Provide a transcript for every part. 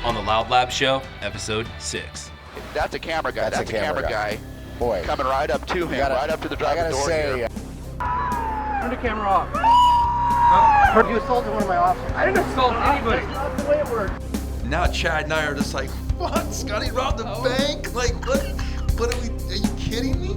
on the LOUDLABS show, episode 6. That's a camera guy. That's a camera guy. Boy. Coming right up to him, right up to the driver's door here. Turn the camera off. You assaulted one of my officers. I didn't assault anybody. That's not the way it works. Now Chad and I are just like, what? Scotty robbed the bank? Like, what are you kidding me?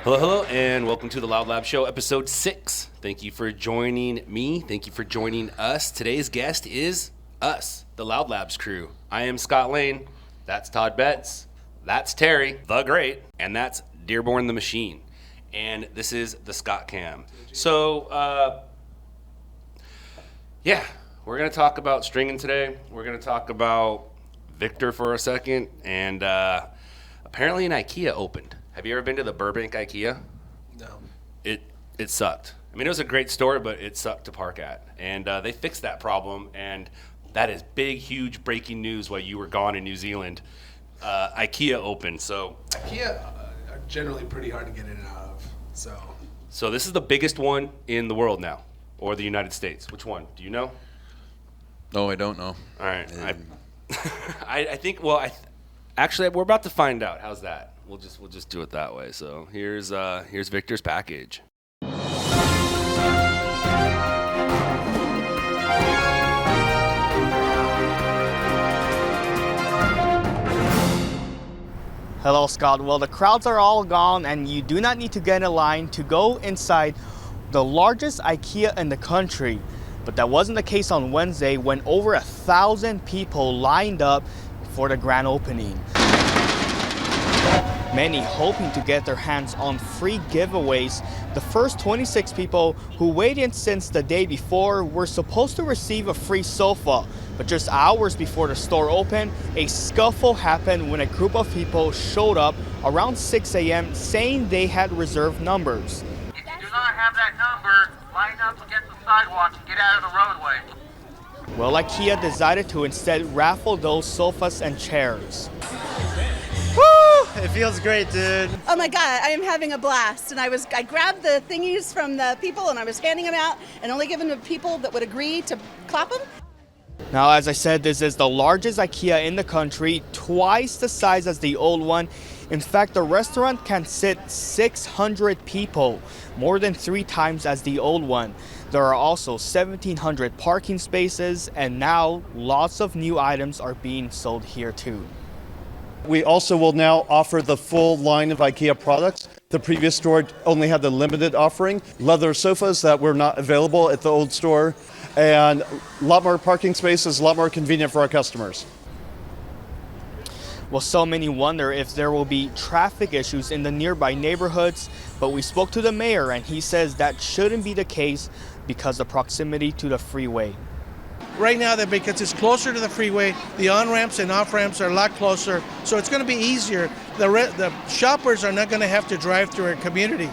Hello, and welcome to the LOUDLABS show, episode 6. Thank you for joining me. Thank you for joining us. Today's guest is us, the LOUDLABS crew. I am Scott Lane. That's Todd Betts. That's Terry, the Great. And that's Dearborn the Machine. And this is the Scott Cam. So, yeah, we're going to talk about stringing today. We're going to talk about Victor for a second. And apparently an IKEA opened. Have you ever been to the Burbank IKEA? No. It sucked. I mean, it was a great store, but it sucked to park at. And they fixed that problem, and that is big, huge breaking news while you were gone in New Zealand. IKEA opened, so. IKEA are generally pretty hard to get in and out of, so. So this is the biggest one in the world now, or the United States. Which one? Do you know? No, I don't know. All right. I think, well, actually, we're about to find out. How's that? We'll just do it that way. So here's Victor's package. Hello, Scott. Well, the crowds are all gone, and you do not need to get in a line to go inside the largest IKEA in the country. But that wasn't the case on Wednesday when over 1,000 people lined up for the grand opening. Many hoping to get their hands on free giveaways. The first 26 people who waited since the day before were supposed to receive a free sofa. But just hours before the store opened, a scuffle happened when a group of people showed up around 6 a.m. saying they had reserved numbers. If you do not have that number, line up against the sidewalk and get out of the roadway. Well, IKEA decided to instead raffle those sofas and chairs. It feels great, dude. Oh my God, I am having a blast. And I grabbed the thingies from the people and I was handing them out and only giving them to people that would agree to clap them. Now, as I said, this is the largest IKEA in the country, twice the size as the old one. In fact, the restaurant can sit 600 people, more than 3 times as the old one. There are also 1,700 parking spaces, and now lots of new items are being sold here too. We also will now offer the full line of IKEA products. The previous store only had the limited offering, leather sofas that were not available at the old store, and a lot more parking spaces, a lot more convenient for our customers. Well, so many wonder if there will be traffic issues in the nearby neighborhoods, but we spoke to the mayor and he says that shouldn't be the case because of proximity to the freeway. Right now, because it's closer to the freeway, the on-ramps and off-ramps are a lot closer, so it's going to be easier. The shoppers are not going to have to drive through our community.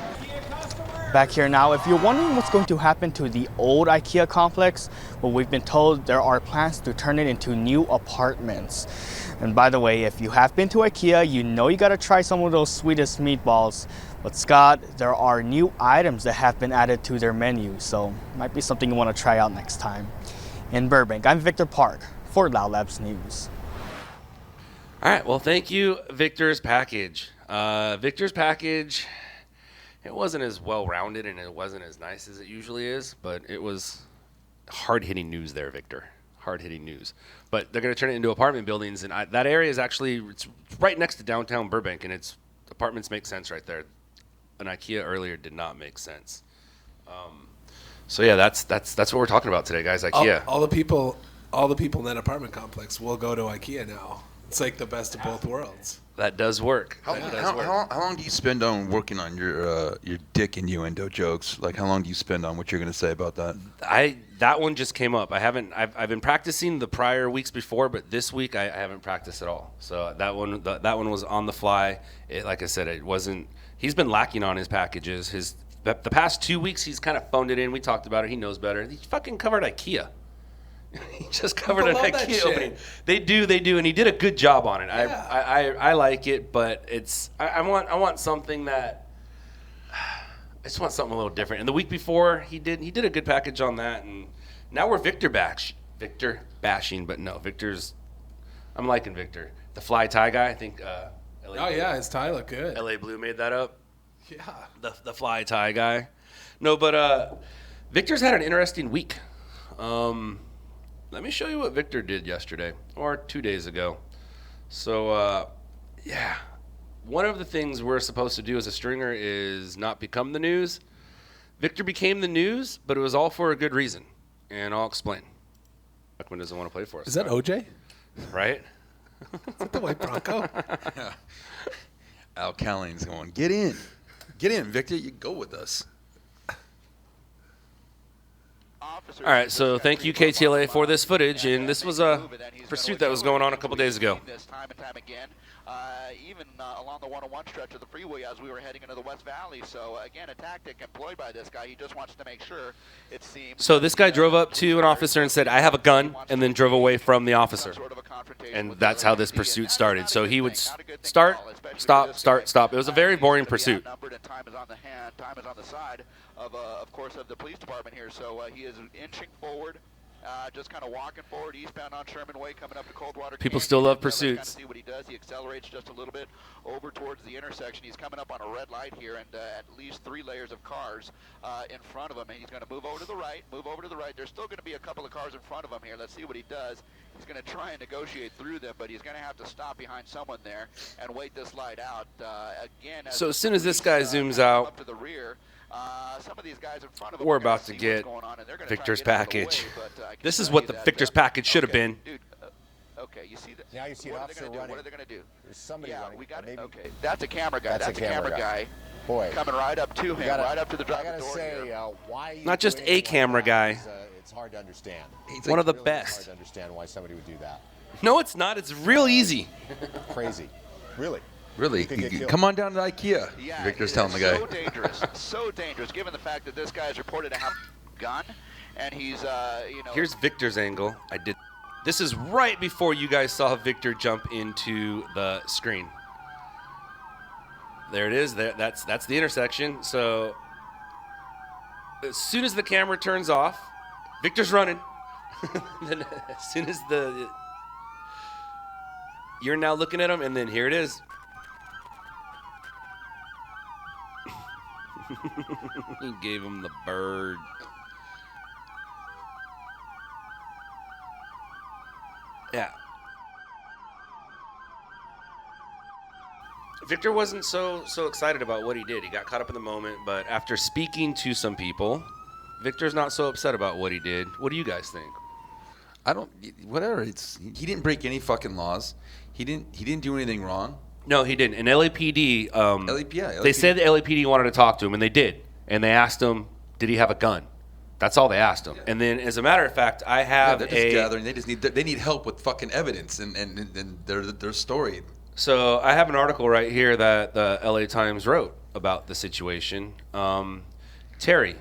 Back here now, if you're wondering what's going to happen to the old IKEA complex, well, we've been told there are plans to turn it into new apartments. And by the way, if you have been to IKEA, you know you gotta try some of those sweetest meatballs. But Scott, there are new items that have been added to their menu, so might be something you want to try out next time. In Burbank, I'm Victor Park for LOUDLABS News. All right, well, thank you, Victor's package. Victor's package, it wasn't as well-rounded and it wasn't as nice as it usually is, but it was hard-hitting news there, Victor. Hard-hitting news. But they're going to turn it into apartment buildings, and that area is actually it's right next to downtown Burbank, and it's apartments make sense right there. An IKEA earlier did not make sense. So yeah, that's what we're talking about today, guys. IKEA. All the people in that apartment complex will go to IKEA now. It's like the best of both worlds. That does work. How long do you spend on working on your dick innuendo jokes? Like, how long do you spend on what you're going to say about that? That one just came up. I've been practicing the prior weeks before, but this week I haven't practiced at all. So that one was on the fly. Like I said, it wasn't. He's been lacking on his packages. The past 2 weeks he's kind of phoned it in. We talked about it. He knows better. He fucking covered IKEA. He just covered an IKEA opening. They do, and he did a good job on it. Yeah. I like it, but I want something that I just want something a little different. And the week before he did a good package on that, and now we're Victor bashing, but no, I'm liking Victor. The fly tie guy, I think. His tie looked good. LA Blue made that up. Yeah. The fly tie guy. No, but Victor's had an interesting week. Let me show you what Victor did yesterday or 2 days ago. So, one of the things we're supposed to do as a stringer is not become the news. Victor became the news, but it was all for a good reason, and I'll explain. Beckman doesn't want to play for us. Is that OJ? Right? Is that the white Bronco? Yeah. Al Calling's going, get in, Victor. You go with us. All right, so thank you, KTLA, for this footage, and this was a pursuit that was going on a couple days ago. Time and time again, even along the 101 stretch of the freeway as we were heading into the West Valley. So again, a tactic employed by this guy. He just wants to make sure, it seems. So this guy drove up to an officer and said, "I have a gun," and then drove away from the officer. And that's how this pursuit started. So he would start, stop. It was a very boring pursuit. Time is on the hand. Time is on the side of course, of the police department here. So he is inching forward, just kind of walking forward, eastbound on Sherman Way, coming up to Coldwater. People still love pursuits. Kind of see what he does. He accelerates just a little bit over towards the intersection. He's coming up on a red light here, and at least 3 layers of cars in front of him. And he's going to move over to the right. There's still going to be a couple of cars in front of him here. Let's see what he does. He's going to try and negotiate through them, but he's going to have to stop behind someone there and wait this light out. Again, so as soon as this guy zooms out, up to the rear, some of these guys in front of we're about to get Victor's package. This is what the Victor's package should have been. Dude, okay, you see that? Now you see an officer running. What are they going to do? There's somebody running. We got it. Maybe. Okay, that's a camera guy. That's a camera guy. Boy, coming right up to him, right up to the driver's door. I gotta say, why? Not just a camera guy. It's hard to understand. He's one of the really best. Hard to understand why somebody would do that. No, it's not. It's real easy. Crazy, really. Really? Come on down to IKEA. Yeah, Victor's telling the guy. So dangerous, given the fact that this guy is reported to have a gun, and he's, Here's Victor's angle. This is right before you guys saw Victor jump into the screen. There it is. That's the intersection. So as soon as the camera turns off, Victor's running. Then as soon as you're now looking at him, and then here it is. He gave him the bird. Yeah. Victor wasn't so excited about what he did. He got caught up in the moment, but after speaking to some people, Victor's not so upset about what he did. What do you guys think? Whatever. He didn't break any fucking laws. He didn't do anything wrong. No, he didn't. And LAPD, LAPD. They said the LAPD wanted to talk to him, and they did. And they asked him, did he have a gun? That's all they asked him. Yeah. And then, as a matter of fact, I have they're just gathering. They need help with fucking evidence and their story. So I have an article right here that the LA Times wrote about the situation. Terry,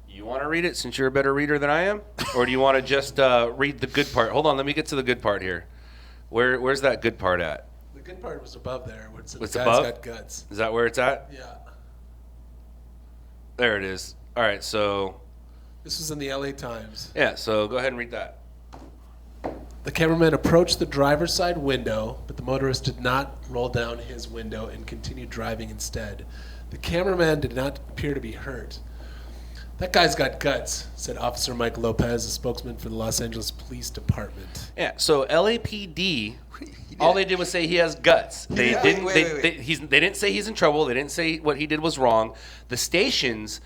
you want to read it since you're a better reader than I am? Or do you want to just read the good part? Hold on, let me get to the good part here. Where's that good part at? The good part was above there. Where it said What's the above? guy's got guts. Is that where it's at? Yeah. There it is. All right, so. This was in the LA Times. Yeah, so go ahead and read that. The cameraman approached the driver's side window, but the motorist did not roll down his window and continued driving instead. The cameraman did not appear to be hurt. That guy's got guts, said Officer Mike Lopez, a spokesman for the Los Angeles Police Department. Yeah, so LAPD, all they did was say he has guts. They didn't say he's in trouble. They didn't say what he did was wrong. The stations,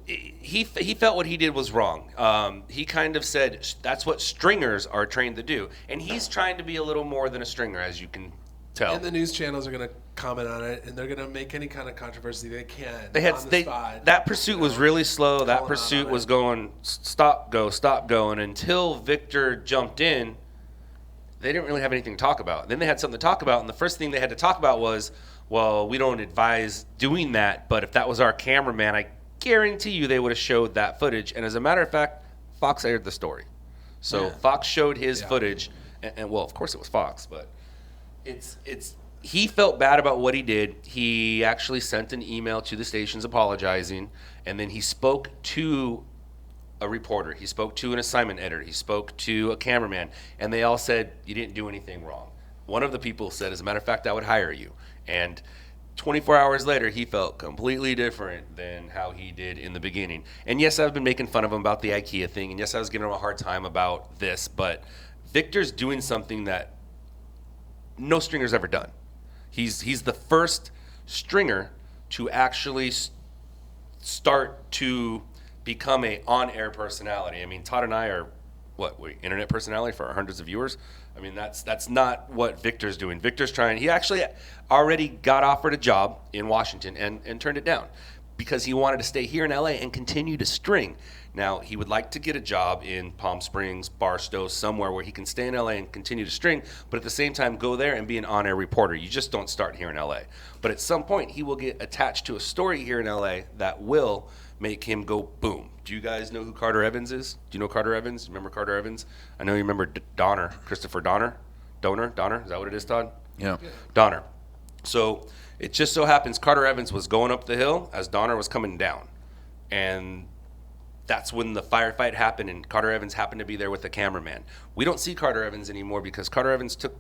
he felt what he did was wrong. He kind of said that's what stringers are trained to do, and he's trying to be a little more than a stringer, as you can tell. And the news channels are going to comment on it, and they're going to make any kind of controversy they can. They had on the spot, that pursuit was really slow. That calling pursuit out on was it. going stop, go, and until Victor jumped in, they didn't really have anything to talk about. Then they had something to talk about, and the first thing they had to talk about was, well, we don't advise doing that, but if that was our cameraman, I guarantee you they would have showed that footage. And as a matter of fact, Fox aired the story. So Fox showed his footage, and well, of course it was Fox, but he felt bad about what he did. He actually sent an email to the stations apologizing, and then he spoke to a reporter. He spoke to an assignment editor. He spoke to a cameraman, and they all said, you didn't do anything wrong. One of the people said, as a matter of fact, I would hire you. And 24 hours later, he felt completely different than how he did in the beginning. And yes, I've been making fun of him about the IKEA thing, and yes, I was giving him a hard time about this, but Victor's doing something that no stringer's ever done. He's the first stringer to actually start to become a on-air personality. I mean, Todd and I are internet personality for our hundreds of viewers. I mean, that's not what Victor's doing. Victor's trying. He actually already got offered a job in Washington and turned it down because he wanted to stay here in LA and continue to string. Now, he would like to get a job in Palm Springs, Barstow, somewhere where he can stay in LA and continue to string, but at the same time go there and be an on-air reporter. You just don't start here in LA. But at some point, he will get attached to a story here in LA that will make him go boom. Do you guys know who Carter Evans is? Do you know Carter Evans? Remember Carter Evans? I know you remember Donner, Christopher Donner. Donner? Is that what it is, Todd? Yeah. Donner. So it just so happens Carter Evans was going up the hill as Donner was coming down. And that's when the firefight happened, and Carter Evans happened to be there with the cameraman. We don't see Carter Evans anymore because Carter Evans took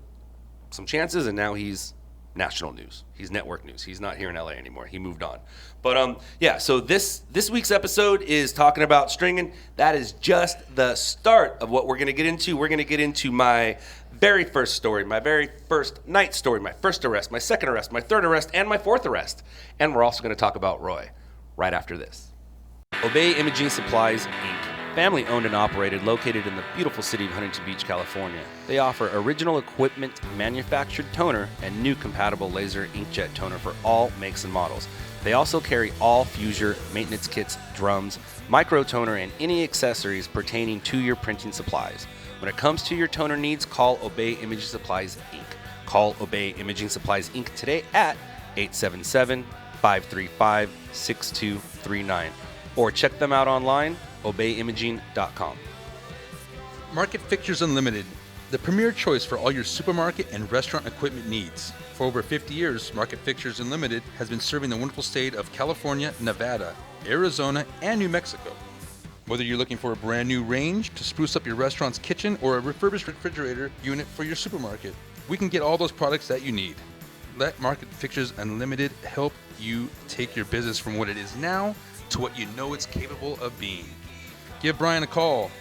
some chances, and now he's national news. He's network news. He's not here in LA anymore. He moved on. But so this week's episode is talking about stringing. That is just the start of what we're going to get into. We're going to get into my very first story, my very first night story, my first arrest, my second arrest, my third arrest, and my fourth arrest. And we're also going to talk about Roy right after this. Obey Imaging Supplies, Inc., family owned and operated, located in the beautiful city of Huntington Beach, California. They offer original equipment, manufactured toner, and new compatible laser inkjet toner for all makes and models. They also carry all Fuser maintenance kits, drums, micro toner, and any accessories pertaining to your printing supplies. When it comes to your toner needs, call Obey Imaging Supplies, Inc. Call Obey Imaging Supplies, Inc. today at 877-535-6239. Or check them out online, obeyimaging.com. Market Fixtures Unlimited, the premier choice for all your supermarket and restaurant equipment needs. For over 50 years, Market Fixtures Unlimited has been serving the wonderful state of California, Nevada, Arizona, and New Mexico. Whether you're looking for a brand new range to spruce up your restaurant's kitchen or a refurbished refrigerator unit for your supermarket, we can get all those products that you need. Let Market Fixtures Unlimited help you take your business from what it is now to what you know it's capable of being. Give Brian a call,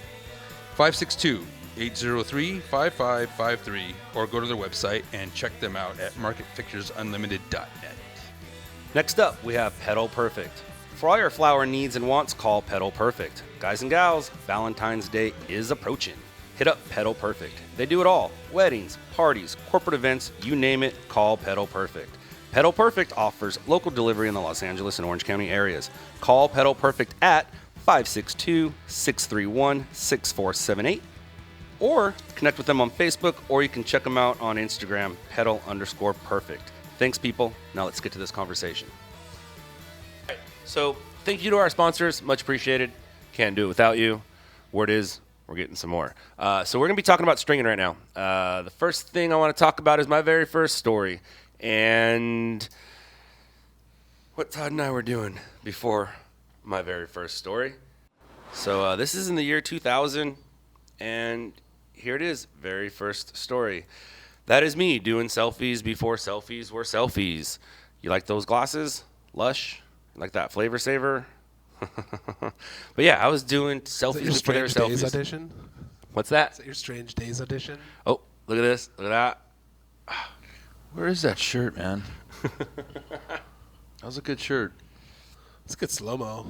562-803-5553, or go to their website and check them out at marketfixturesunlimited.net. Next up, we have Pedal Perfect. For all your flower needs and wants, call Pedal Perfect. Guys and gals, Valentine's Day is approaching. Hit up Pedal Perfect. They do it all. Weddings, parties, corporate events, you name it, call Pedal Perfect. Pedal Perfect offers local delivery in the Los Angeles and Orange County areas. Call Pedal Perfect at 562-631-6478 or connect with them on Facebook, or you can check them out on Instagram, pedal_perfect. Thanks, people. Now let's get to this conversation. So thank you to our sponsors. Much appreciated. Can't do it without you. Word is, we're getting some more. So we're going to be talking about stringing right now. The first thing I want to talk about is my very first story and what Todd and I were doing before my very first story. So this is in the year 2000, and here it is, very first story. That is me doing selfies before selfies were selfies. You like those glasses? Lush? You like that flavor saver? But yeah, I was doing selfies before they were selfies. Days audition? What's that? Is that your Strange Days audition? Oh, look at this. Look at that. Where is that shirt, man? That was a good shirt. It's good slow-mo.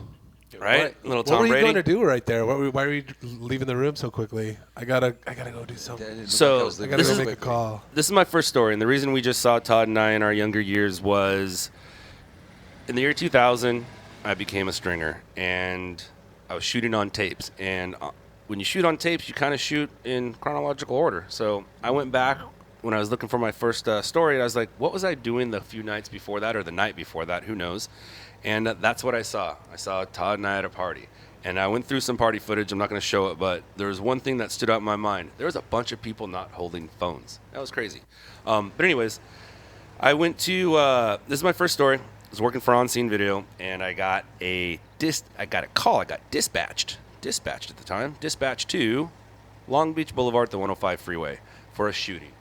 Right? Little What Tom were you Brady. going to do right there? Why were you leaving the room so quickly? I gotta go do something. So I gotta this go is make a call. This is my first story, and the reason we just saw Todd and I in our younger years was in the year 2000, I became a stringer, and I was shooting on tapes. And when you shoot on tapes, you kind of shoot in chronological order. So I went back when I was looking for my first story, and I was like, what was I doing the few nights before that or the night before that? Who knows? And that's what I saw. I saw Todd and I at a party. And I went through some party footage. I'm not going to show it, but there was one thing that stood out in my mind. There was a bunch of people not holding phones. That was crazy. But anyways, I went to this is my first story. I was working for on-scene video, and I got a call. I got dispatched at the time. Dispatched to Long Beach Boulevard, the 105 freeway, for a shooting.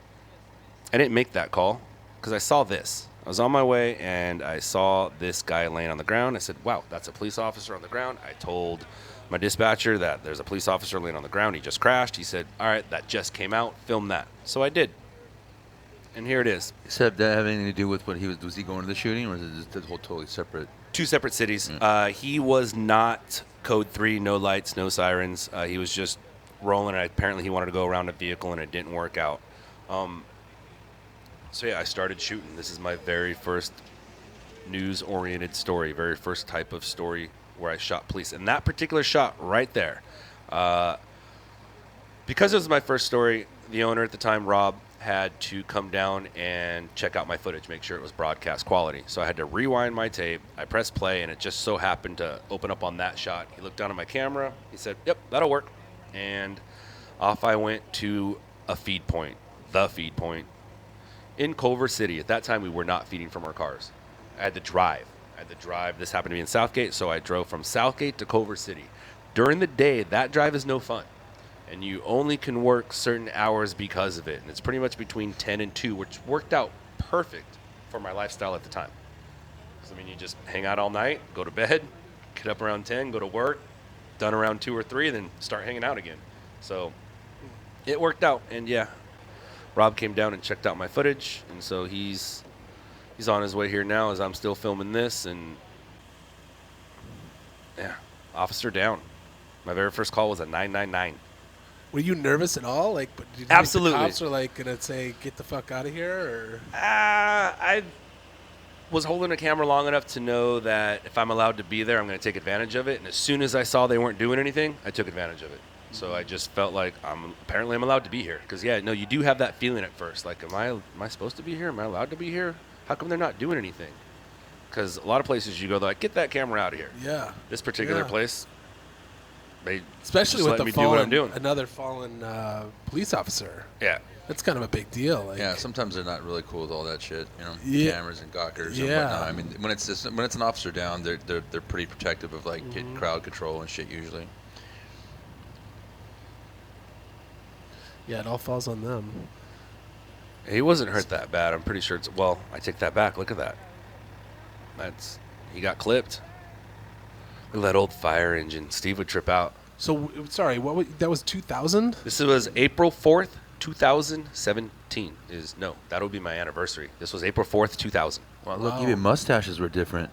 I didn't make that call because I saw this. I was on my way, and I saw this guy laying on the ground. I said, wow, that's a police officer on the ground. I told my dispatcher that there's a police officer laying on the ground. He just crashed. He said, all right, that just came out. Film that. So I did. And here it is. So did that have anything to do with what he was he going to the shooting, or is it just a whole totally separate? Two separate cities. He was not code 3, no lights, no sirens. He was just rolling. Apparently he wanted to go around a vehicle, and it didn't work out. So yeah, I started shooting. This is my very first news-oriented story, very first type of story where I shot police. And that particular shot right there, because it was my first story, the owner at the time, Rob, had to come down and check out my footage, make sure it was broadcast quality. So I had to rewind my tape. I pressed play, and it just so happened to open up on that shot. He looked down at my camera. He said, yep, that'll work. And off I went to a feed point, the feed point, in Culver City. At that time, we were not feeding from our cars. I had to drive. This happened to be in Southgate, so I drove from Southgate to Culver City. During the day, that drive is no fun, and you only can work certain hours because of it. And it's pretty much between 10 and 2, which worked out perfect for my lifestyle at the time. Because, I mean, you just hang out all night, go to bed, get up around 10, go to work, done around 2 or 3, then start hanging out again. So it worked out, and yeah. Rob came down and checked out my footage, and so he's on his way here now as I'm still filming this, and yeah, officer down. My very first call was a 999. Were you nervous at all? Like, did you Absolutely. think the cops are like gonna say, "Get the fuck out of here"? Or I was holding a camera long enough to know that if I'm allowed to be there, I'm going to take advantage of it. And as soon as I saw they weren't doing anything, I took advantage of it. So I just felt like I'm allowed to be here. Because, yeah, no, you do have that feeling at first. Like, am I supposed to be here? Am I allowed to be here? How come they're not doing anything? Because a lot of places you go, they're like, get that camera out of here. Yeah. This particular place, they especially just with let me do what I'm doing. another fallen police officer. Yeah. That's kind of a big deal. Like, Yeah, sometimes they're not really cool with all that shit, you know, Yeah. cameras and gawkers and Yeah. whatnot. I mean, when it's an officer down, they're pretty protective of like crowd control and shit usually. Yeah, it all falls on them. He wasn't hurt that bad. I'm pretty sure well, I take that back. Look at that. He got clipped. Look at that old fire engine. Steve would trip out. So, sorry, that was 2000? This was April 4th, 2017. That'll be my anniversary. This was April 4th, 2000. Well, look, even mustaches were different.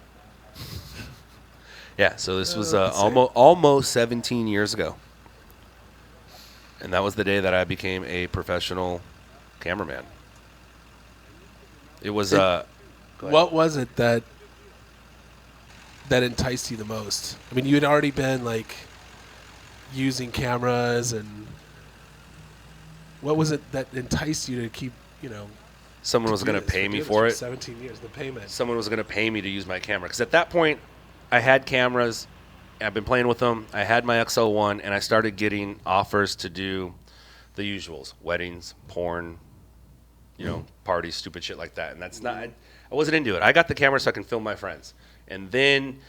Yeah, so this was almost 17 years ago. And that was the day that I became a professional cameraman. It was What was it that enticed you the most? I mean, you had already been like using cameras, and what was it that enticed you to keep, someone was going to pay me for it. 17 years, the payment. Someone was going to pay me to use my camera. Because at that point, I had cameras. I've been playing with them. I had my XL1, and I started getting offers to do the usuals, weddings, porn, parties, stupid shit like that. And that's not, I wasn't into it. I got the camera so I can film my friends. And then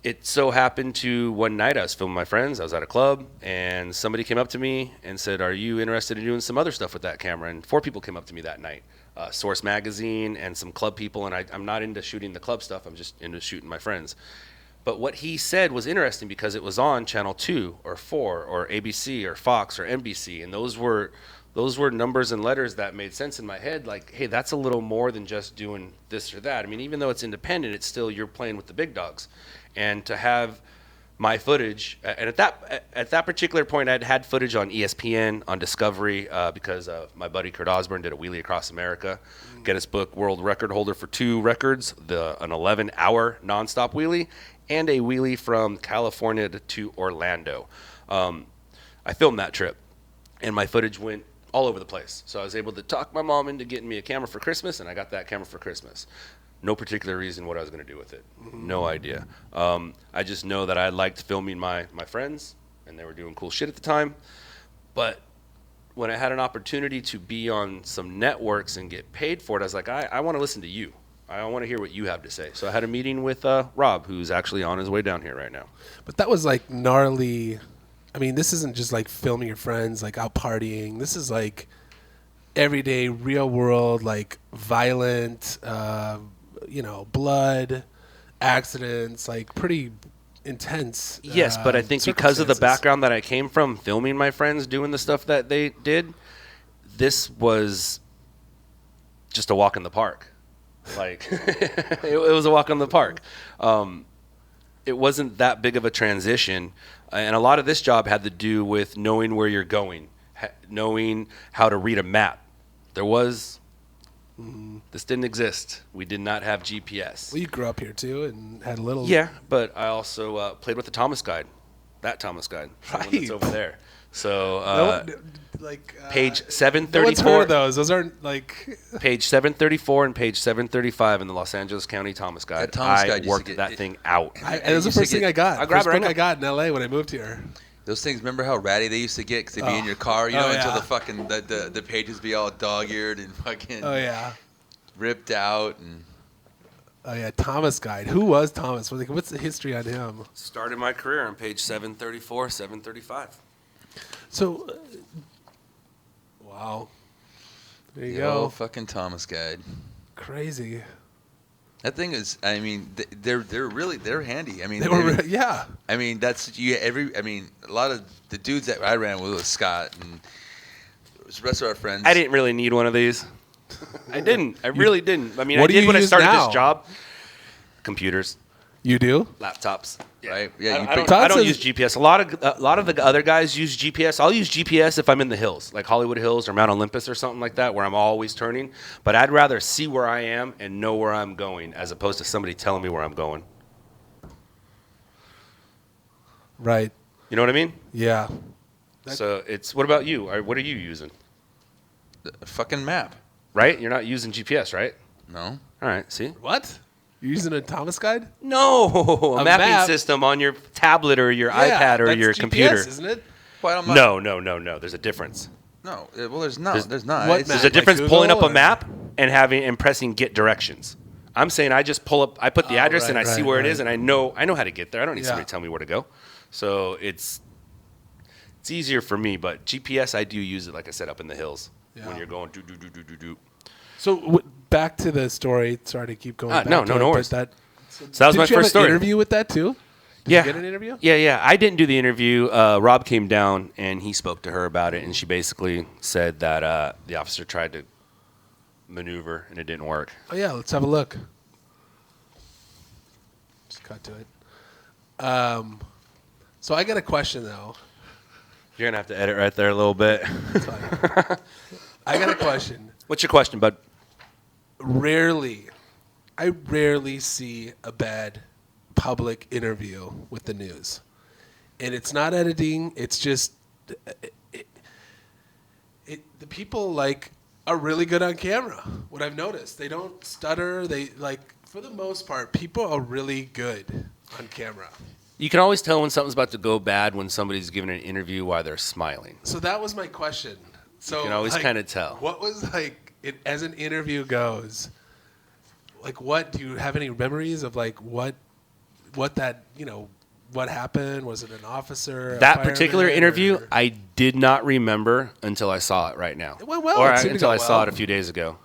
it so happened to one night I was filming my friends. I was at a club, and somebody came up to me and said, are you interested in doing some other stuff with that camera? And 4 people came up to me that night. Source Magazine and some club people. And I'm not into shooting the club stuff. I'm just into shooting my friends. But what he said was interesting because it was on Channel 2 or 4 or ABC or Fox or NBC. And those were numbers and letters that made sense in my head. Like, hey, that's a little more than just doing this or that. I mean, even though it's independent, it's still you're playing with the big dogs. And to have my footage, and at that particular point, I'd had footage on ESPN, on Discovery, because my buddy Kurt Osborne did a wheelie across America, Guinness Book World Record holder for 2 records, an 11-hour nonstop wheelie, and a wheelie from California to Orlando. I filmed that trip, and my footage went all over the place. So I was able to talk my mom into getting me a camera for Christmas, and I got that camera for Christmas. No particular reason what I was going to do with it. No idea. I just know that I liked filming my friends, and they were doing cool shit at the time. But when I had an opportunity to be on some networks and get paid for it, I was like, I want to listen to you. I want to hear what you have to say. So I had a meeting with Rob, who's actually on his way down here right now. But that was like gnarly. I mean, this isn't just like filming your friends, like out partying. This is like everyday, real world, like violent, blood, accidents, like pretty intense. Yes, but I think because of the background that I came from, filming my friends doing the stuff that they did, this was just a walk in the park. Like, it was a walk in the park. It wasn't that big of a transition. And a lot of this job had to do with knowing where you're going, knowing how to read a map. This didn't exist. We did not have GPS. Well, you grew up here too and had a little. Yeah, but I also played with the Thomas Guide. That Thomas Guide. The one that's over there. So, page 734. No one's heard of those. Those aren't like. Page 734 and page 735 in the Los Angeles County Thomas Guide. That Thomas Guide I worked that thing out. It was the first thing I got. I grabbed it right now. I got in LA when I moved here. Those things, remember how ratty they used to get because they'd be in your car, until the fucking the pages be all dog-eared and fucking ripped out and. Oh yeah, Thomas Guide. Who was Thomas? What's the history on him? Started my career on page 734, 735. So, wow. There you go. go. Fucking Thomas Guide. Crazy. That thing is, I mean, they're handy. I mean, yeah. I mean, a lot of the dudes that I ran with Scott and the rest of our friends. I didn't really need one of these. I didn't. I really didn't. I mean, I did when I started this job. Computers. You do? Laptops. Yeah. Right? Yeah. I don't use GPS. A lot of the other guys use GPS. I'll use GPS if I'm in the hills, like Hollywood Hills or Mount Olympus or something like that, where I'm always turning. But I'd rather see where I am and know where I'm going as opposed to somebody telling me where I'm going. Right. You know what I mean? Yeah. So it's. What about you? What are you using? A fucking map. Right? You're not using GPS, right? No. All right. See? What? You're using a Thomas Guide? No, a mapping map. system on your tablet or your iPad or your GPS, computer. Isn't it? No. There's a difference. No, well, there's not. There's not. There's a difference pulling up a map and pressing get directions. I'm saying I just pull up. I put the address and I see where it is, and I know how to get there. I don't need somebody to tell me where to go. So it's easier for me. But GPS, I do use it, like I said, up in the hills when you're going do. So back to the story. Sorry to keep going. No worries. So that was my first story. Did you have an interview with that too? Did you get an interview? Yeah. I didn't do the interview. Rob came down and he spoke to her about it, and she basically said that the officer tried to maneuver and it didn't work. Oh yeah, let's have a look. Just cut to it. So I got a question though. You're gonna have to edit right there a little bit. That's fine. I got a question. What's your question, bud? I rarely see a bad public interview with the news. And it's not editing, it's just the people are really good on camera. What I've noticed, they don't stutter, they for the most part, people are really good on camera. You can always tell when something's about to go bad when somebody's giving an interview while they're smiling. So that was my question. So you can always kind of tell. What was as an interview goes? What do you have any memories of what that what happened? Was it an officer? That particular interview, I did not remember until I saw it right now. It went well. Or until I saw it a few days ago.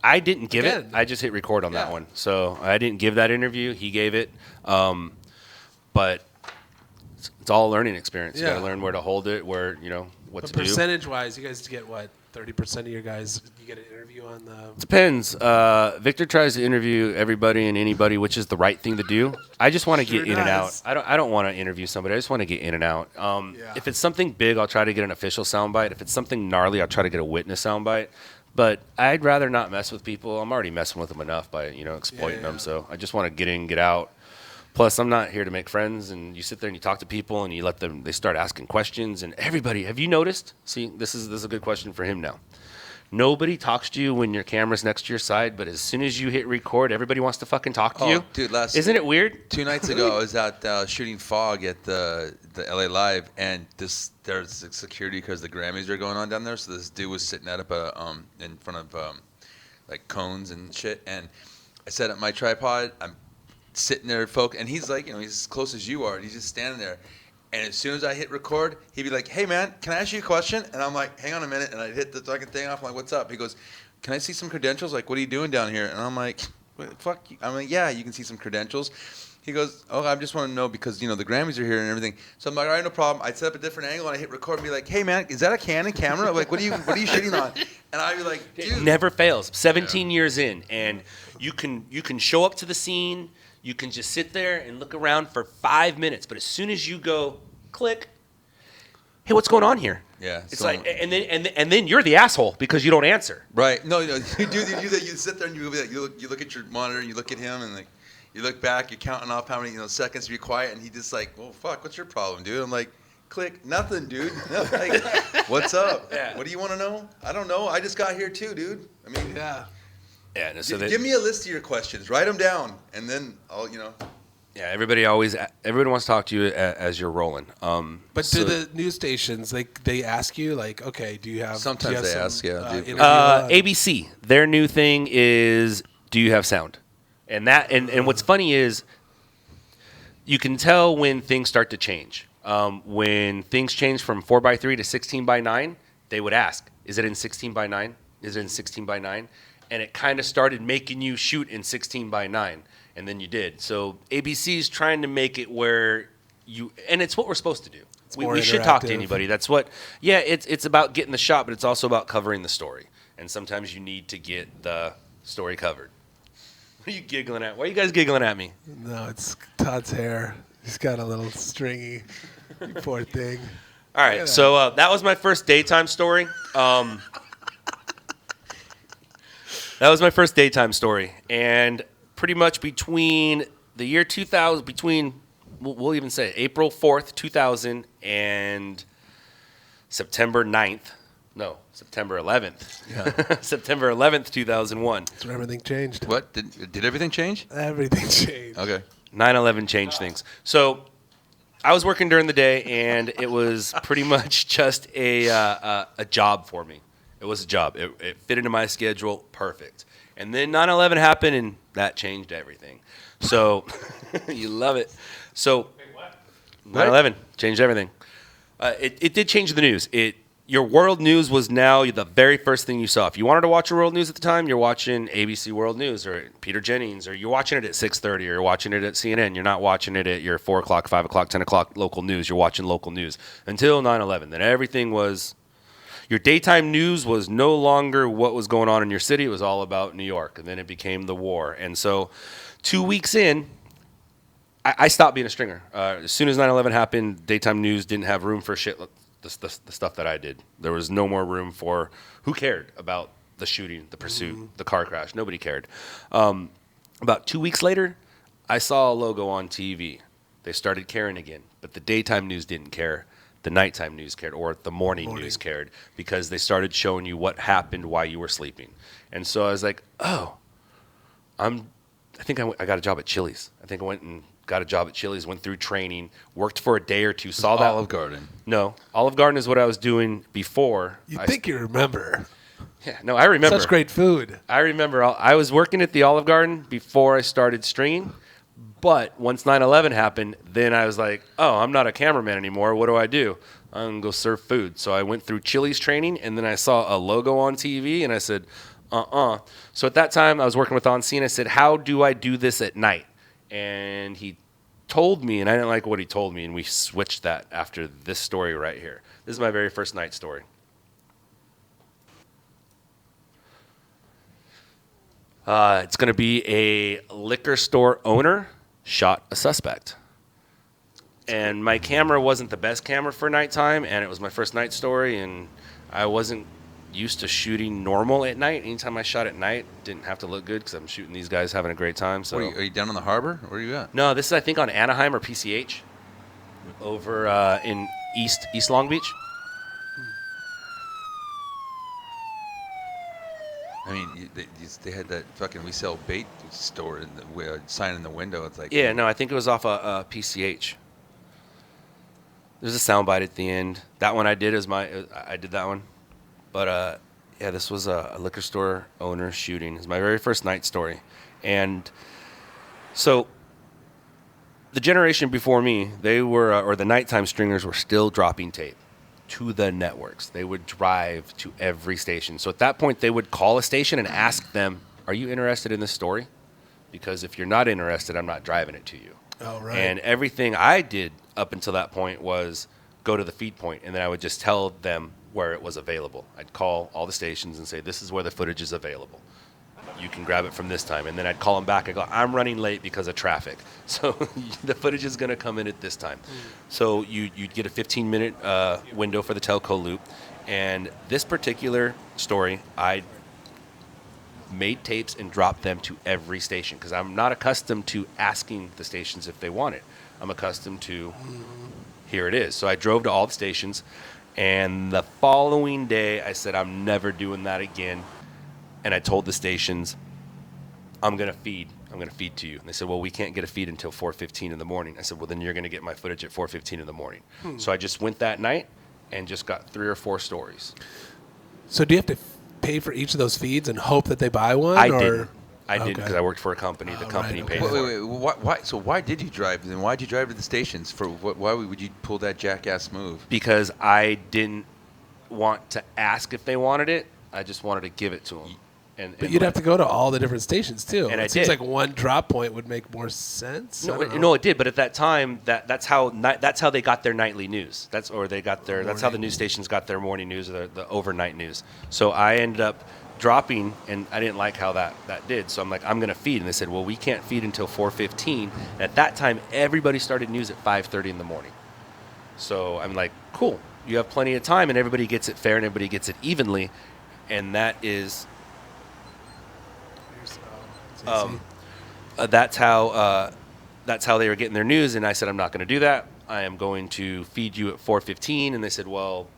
I didn't give it. I just hit record on that one. So I didn't give that interview. He gave it. But it's all a learning experience. You got to learn where to hold it, where what But to do. percentage-wise, you guys get what? 30% of your guys, you get an interview on the. Depends. Victor tries to interview everybody and anybody, which is the right thing to do. I just want to Sure get in and out. does. I don't want to interview somebody. I just want to get in and out. If it's something big, I'll try to get an official soundbite. If it's something gnarly, I'll try to get a witness soundbite. But I'd rather not mess with people. I'm already messing with them enough by exploiting them. So I just want to get in, get out. Plus, I'm not here to make friends. And you sit there and you talk to people and you let them. They start asking questions. And everybody, have you noticed? See, this is a good question for him now. Nobody talks to you when your camera's next to your side, but as soon as you hit record, everybody wants to fucking talk to you. Dude, Isn't it weird? 2 nights ago, I was out shooting fog at the LA Live, and there's security because the Grammys are going on down there. So this dude was sitting out up in front of like cones and shit, and I set up my tripod. I'm sitting there, and he's like, he's as close as you are, and he's just standing there. And as soon as I hit record, he'd be like, "Hey, man, can I ask you a question?" And I'm like, "Hang on a minute." And I hit the fucking thing off. I'm like, "What's up?" He goes, "Can I see some credentials? Like, what are you doing down here?" And I'm like, "What, fuck you." I'm like, "Yeah, you can see some credentials." He goes, "Oh, I just want to know because, the Grammys are here and everything." So I'm like, "All right, no problem." I'd set up a different angle and I hit record and be like, "Hey, man, is that a Canon camera? Like, what are you shooting on?" And I'd be like, "Dude." It never fails. 17 years in, and you can show up to the scene. You can just sit there and look around for 5 minutes. But as soon as you go, click, hey, what's going on here? Yeah. It's like, and then you're the asshole because you don't answer. Right. No, you do that. You sit there and you look at your monitor and you look at him and like you look back, you're counting off how many seconds to be quiet, and he just like, "Well, fuck, what's your problem, dude?" I'm like, "Click, nothing, dude." Like, what's up? Yeah. What do you want to know? I don't know. I just got here too, dude. I mean, Yeah. Yeah. No, so give me a list of your questions. Write them down, and then I'll, Yeah, everybody wants to talk to you as you're rolling. But do the news stations, they ask you, like, okay, do you have. Sometimes they ask, yeah. Interview ABC, their new thing is, do you have sound? And what's funny is you can tell when things start to change. When things change from 4x3 to 16x9, they would ask, is it in 16x9? Is it in 16x9? And it kind of started making you shoot in 16x9. And then you did. So ABC's trying to make it where and it's what we're supposed to do. We should talk to anybody. That's what, it's about getting the shot, but it's also about covering the story. And sometimes you need to get the story covered. What are you giggling at? Why are you guys giggling at me? No, it's Todd's hair. He's got a little stringy. You poor thing. All right, so that was my first daytime story. That was my first daytime story. And pretty much between the year 2000, we'll even say April 4th, 2000 and September 9th. No, September 11th. Yeah. September 11th, 2001. That's where everything changed. What? Did everything change? Everything changed. Okay. 9/11 changed things. So I was working during the day, and it was pretty much just a job for me. It was a job. It fit into my schedule perfect. And then 9/11 happened, and that changed everything. So you love it. So 9/11 changed everything. It did change the news. Your world news was now the very first thing you saw. If you wanted to watch your world news at the time, you're watching ABC World News or Peter Jennings, or you're watching it at 6:30, or you're watching it at CNN. You're not watching it at your 4 o'clock, 5 o'clock, 10 o'clock local news. You're watching local news until 9/11. Then everything was, your daytime news was no longer what was going on in your city. It was all about New York, and then it became the war. And so 2 weeks in, I stopped being a stringer. As soon as 9/11 happened, daytime news didn't have room for shit. The stuff that I did. There was no more room for, who cared about the shooting, the pursuit, the car crash. Nobody cared. About 2 weeks later, I saw a logo on TV. They started caring again, but the daytime news didn't care. The nighttime news cared, or the morning news cared, because they started showing you what happened while you were sleeping. And so I was like, oh, I think I got a job at Chili's. I think I went and got a job at Chili's, went through training, worked for a day or two, saw that. Olive Garden. No, Olive Garden is what I was doing before. You think you remember. Yeah, no, I remember. Such great food. I remember. I was working at the Olive Garden before I started stringing, but once 9/11 happened, then I was like, oh, I'm not a cameraman anymore. What do? I'm going to go serve food. So I went through Chili's training, and then I saw a logo on TV, and I said, So at that time, I was working with On Scene. I said, how do I do this at night? And he told me, and I didn't like what he told me, and we switched that after this story right here. This is my very first night story. It's going to be a liquor store owner shot a suspect. And my camera wasn't the best camera for nighttime, and it was my first night story, and I wasn't used to shooting normal at night. Anytime I shot at night, didn't have to look good because I'm shooting these guys having a great time. So, Are you down on the harbor? Where are you at? No, this is I think on Anaheim or PCH, over in East Long Beach. I mean, they had that fucking we sell bait store in the sign in the window. It's like, Yeah, no, I think it was off a PCH. There's a soundbite at the end. That one I did I did that one. But yeah, this was a liquor store owner shooting. It's my very first night story. And so the generation before me, they were, or the nighttime stringers were still dropping tape to the networks. They would drive to every station. So at that point, they would call a station and ask them, are you interested in this story? Because if you're not interested, I'm not driving it to you. Oh, right. And everything I did up until that point was go to the feed point, and then I would just tell them where it was available. I'd call all the stations and say, this is where the footage is available. You can grab it from this time. And then I'd call them back. I go, I'm running late because of traffic. So the footage is going to come in at this time. So you'd get a 15-minute window for the telco loop. And this particular story, I made tapes and dropped them to every station because I'm not accustomed to asking the stations if they want it. I'm accustomed to, here it is. So I drove to all the stations. And the following day, I said, I'm never doing that again. And I told the stations, I'm going to feed to you. And they said, well, we can't get a feed until 4:15 in the morning. I said, well, then you're going to get my footage at 4:15 in the morning. So I just went that night and just got 3 or 4 stories. So do you have to pay for each of those feeds and hope that they buy one? I or? didn't. I Okay. did because I worked for a company. The company right, paid okay. for it. why? So why did you drive? Then why did you drive to the stations? Why would you pull that jackass move? Because I didn't want to ask if they wanted it. I just wanted to give it to them. But you'd have to go to all the different stations too. And it I seems did. like one drop point would make more sense. No, it did. But at that time, that's how they got their nightly news. That's how the news stations got their morning news or the overnight news. So I ended up dropping, and I didn't like how that did. So I'm like, I'm going to feed. And they said, well, we can't feed until 4:15. And at that time, everybody started news at 5:30 in the morning. So I'm like, cool. You have plenty of time, and everybody gets it fair, and everybody gets it evenly. And that is... that's how they were getting their news, and I said, I'm not going to do that. I am going to feed you at 4:15, and they said, well,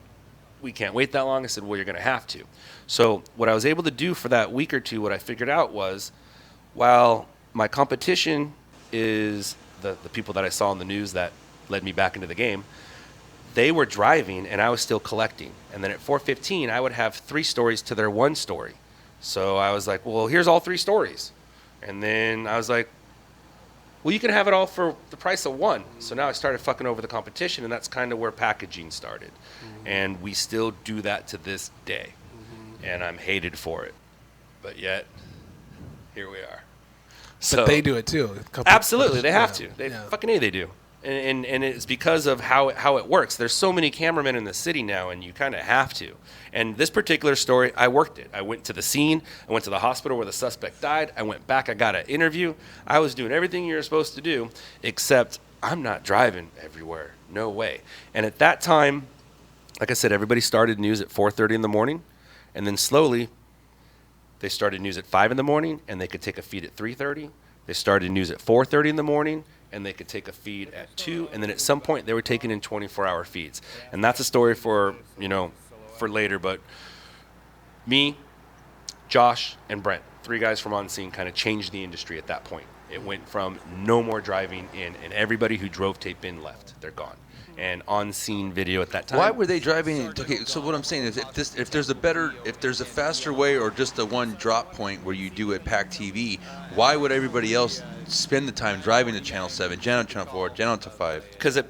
we can't wait that long. I said, well, you're going to have to. So what I was able to do for that week or two, what I figured out was, while my competition is the people that I saw in the news that led me back into the game, they were driving, and I was still collecting. And then at 4:15, I would have 3 stories to their 1 story. So I was like, well, here's all 3 stories. And then I was like, well, you can have it all for the price of 1. So now I started fucking over the competition, and that's kind of where packaging started. And we still do that to this day. And I'm hated for it. But yet, here we are. But they do it too. Absolutely, they have to. Fucking A, they do. And it's because of how it works. There's so many cameramen in the city now, and you kind of have to. And this particular story, I worked it. I went to the scene. I went to the hospital where the suspect died. I went back. I got an interview. I was doing everything you're supposed to do, except I'm not driving everywhere. No way. And at that time, like I said, everybody started news at 4:30 in the morning, and then slowly they started news at 5 in the morning, and they could take a feed at 3:30. They started news at 4:30 in the morning, and they could take a feed at 2, and then at some point they were taking in 24-hour feeds. And that's a story for later, but me, Josh, and Brent, 3 guys from On Scene, kind of changed the industry at that point. It went from no more driving in, and everybody who drove tape in left. They're gone. And On Scene video at that time. Why were they driving? Okay, so what I'm saying is, if there's a faster way or just a one drop point where you do it Pack TV, why would everybody else spend the time driving to Channel 7, Channel 4, Channel 5? Because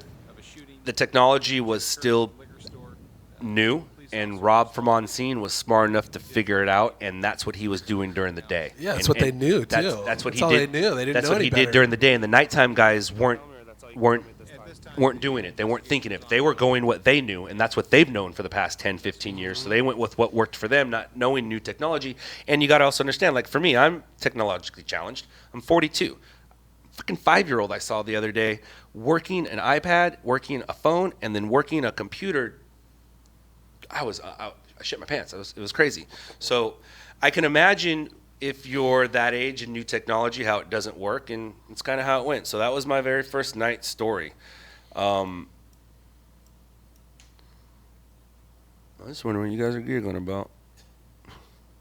the technology was still new, and Rob from On Scene was smart enough to figure it out, and that's what he was doing during the day. Yeah, that's what they knew too. That's what That's all he did. they knew. They didn't that's know what any he better. did during the day, and the nighttime guys weren't weren't doing it. They weren't thinking it. They were going what they knew, and that's what they've known for the past 10, 15 years. So they went with what worked for them, not knowing new technology. And you got to also understand, like for me, I'm technologically challenged. I'm 42. Freaking 5-year-old I saw the other day working an iPad, working a phone, and then working a computer. I shit my pants. It was crazy. So I can imagine if you're that age and new technology, how it doesn't work, and it's kind of how it went. So that was my very first night story. I was wondering what you guys are giggling about.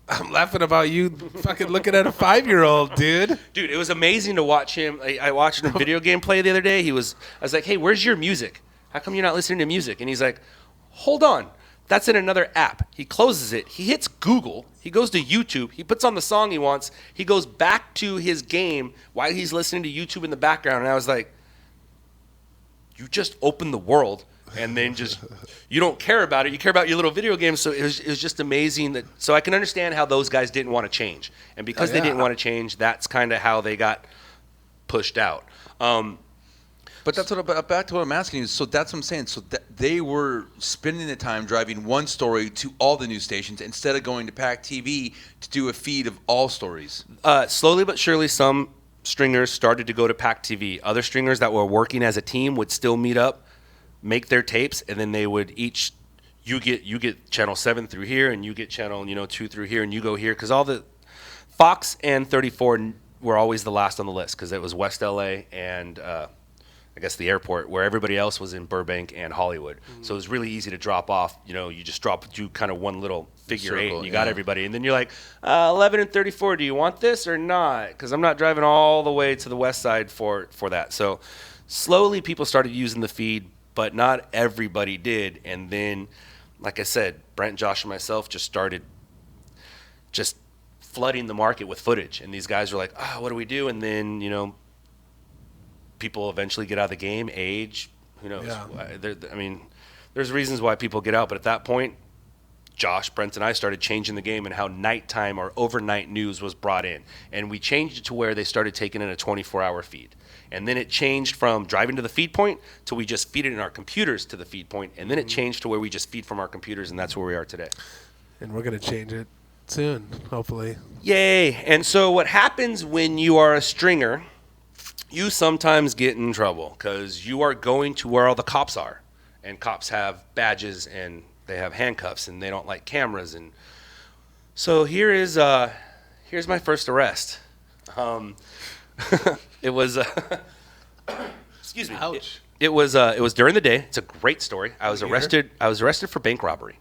I'm laughing about you fucking looking at a 5-year-old, dude. Dude, it was amazing to watch him. I watched him video game play the other day. I was like, hey, where's your music? How come you're not listening to music? And he's like, hold on. That's in another app. He closes it. He hits Google. He goes to YouTube. He puts on the song he wants. He goes back to his game while he's listening to YouTube in the background. And I was like, you just opened the world, and then just you don't care about it. You care about your little video games. So it was just amazing that. So I can understand how those guys didn't want to change, and because they didn't want to change, that's kind of how they got pushed out. But that's back to what I'm asking you. So that's what I'm saying. So they were spending the time driving one story to all the news stations instead of going to PAC TV to do a feed of all stories. Slowly but surely, some stringers started to go to PAC TV. Other stringers that were working as a team would still meet up, make their tapes, and then they would each. You get channel 7 through here, and you get channel 2 through here, and you go here because all the Fox and 34 were always the last on the list because it was West LA and. I guess the airport, where everybody else was in Burbank and Hollywood. Mm-hmm. So it was really easy to drop off. You just do kind of one little figure eight, and you got everybody. And then you're like, 11 and 34, do you want this or not? Because I'm not driving all the way to the west side for that. So slowly people started using the feed, but not everybody did. And then, like I said, Brent, Josh, and myself just started just flooding the market with footage. And these guys were like, what do we do? And then, people eventually get out of the game, age, who knows? Yeah. There's reasons why people get out, but at that point, Josh, Brent, and I started changing the game and how nighttime or overnight news was brought in. And we changed it to where they started taking in a 24-hour feed. And then it changed from driving to the feed point to we just feed it in our computers to the feed point. And then it changed to where we just feed from our computers, and that's where we are today. And we're going to change it soon, hopefully. Yay. And so what happens when you are a stringer, you sometimes get in trouble because you are going to where all the cops are. And cops have badges and they have handcuffs and they don't like cameras. And so here's my first arrest. It was excuse me. Ouch. It was during the day. It's a great story. I was arrested for bank robbery.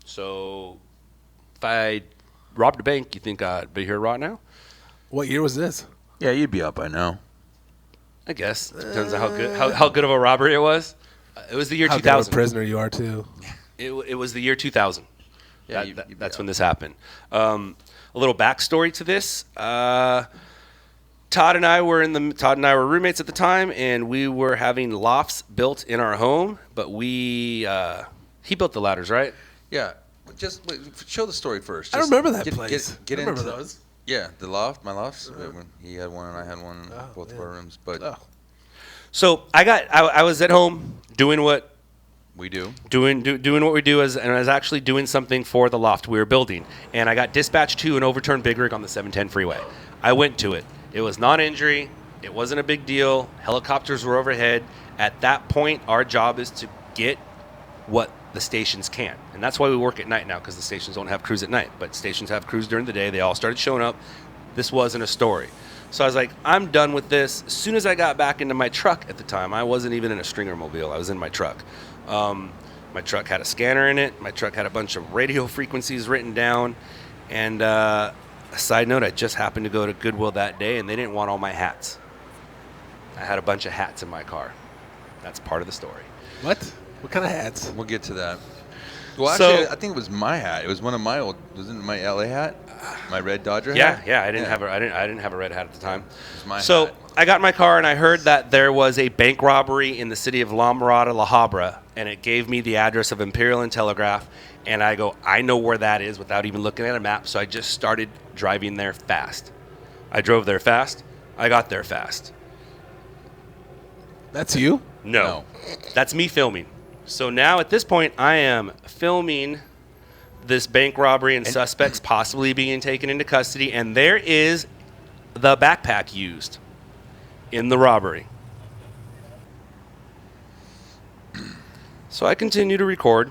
So if I robbed a bank, you think I'd be here right now? What year was this? Yeah, you'd be out by now. I guess it depends on how good of a robbery it was. It was the year 2000. How good of a prisoner you are too. It was the year 2000. Yeah, that's when this happened. A little backstory to this. Todd and I were roommates at the time, and we were having lofts built in our home. But he built the ladders, right? Yeah. Just show the story first. I remember that place. Get I remember into those. Yeah, my lofts. He had one and I had one, both of our rooms. But so I was at home doing what we do, doing what we do, and I was actually doing something for the loft we were building, and I got dispatched to an overturned big rig on the 710 freeway. I went to it. It was non-injury. It wasn't a big deal. Helicopters were overhead. At that point, our job is to get what the stations can. And that's why we work at night now, because the stations don't have crews at night. But stations have crews during the day. They all started showing up. This wasn't a story. So I was like, I'm done with this. As soon as I got back into my truck at the time, I wasn't even in a stringer mobile. I was in my truck. My truck had a scanner in it. My truck had a bunch of radio frequencies written down. And a side note, I just happened to go to Goodwill that day, and they didn't want all my hats. I had a bunch of hats in my car. That's part of the story. What? What kind of hats? We'll get to that. Well, actually, I think it was my hat. It was one of my old. Wasn't it my LA hat? My red Dodger hat. Yeah. I didn't have a red hat at the time. It was my so hat. I got in my car and I heard that there was a bank robbery in the city of La Mirada, La Habra, and it gave me the address of Imperial and Telegraph. And I go, I know where that is without even looking at a map. So I just started driving there fast. I drove there fast. I got there fast. That's you? No. That's me filming. So now at this point, I am filming this bank robbery and suspects possibly being taken into custody, and there is the backpack used in the robbery. So I continue to record.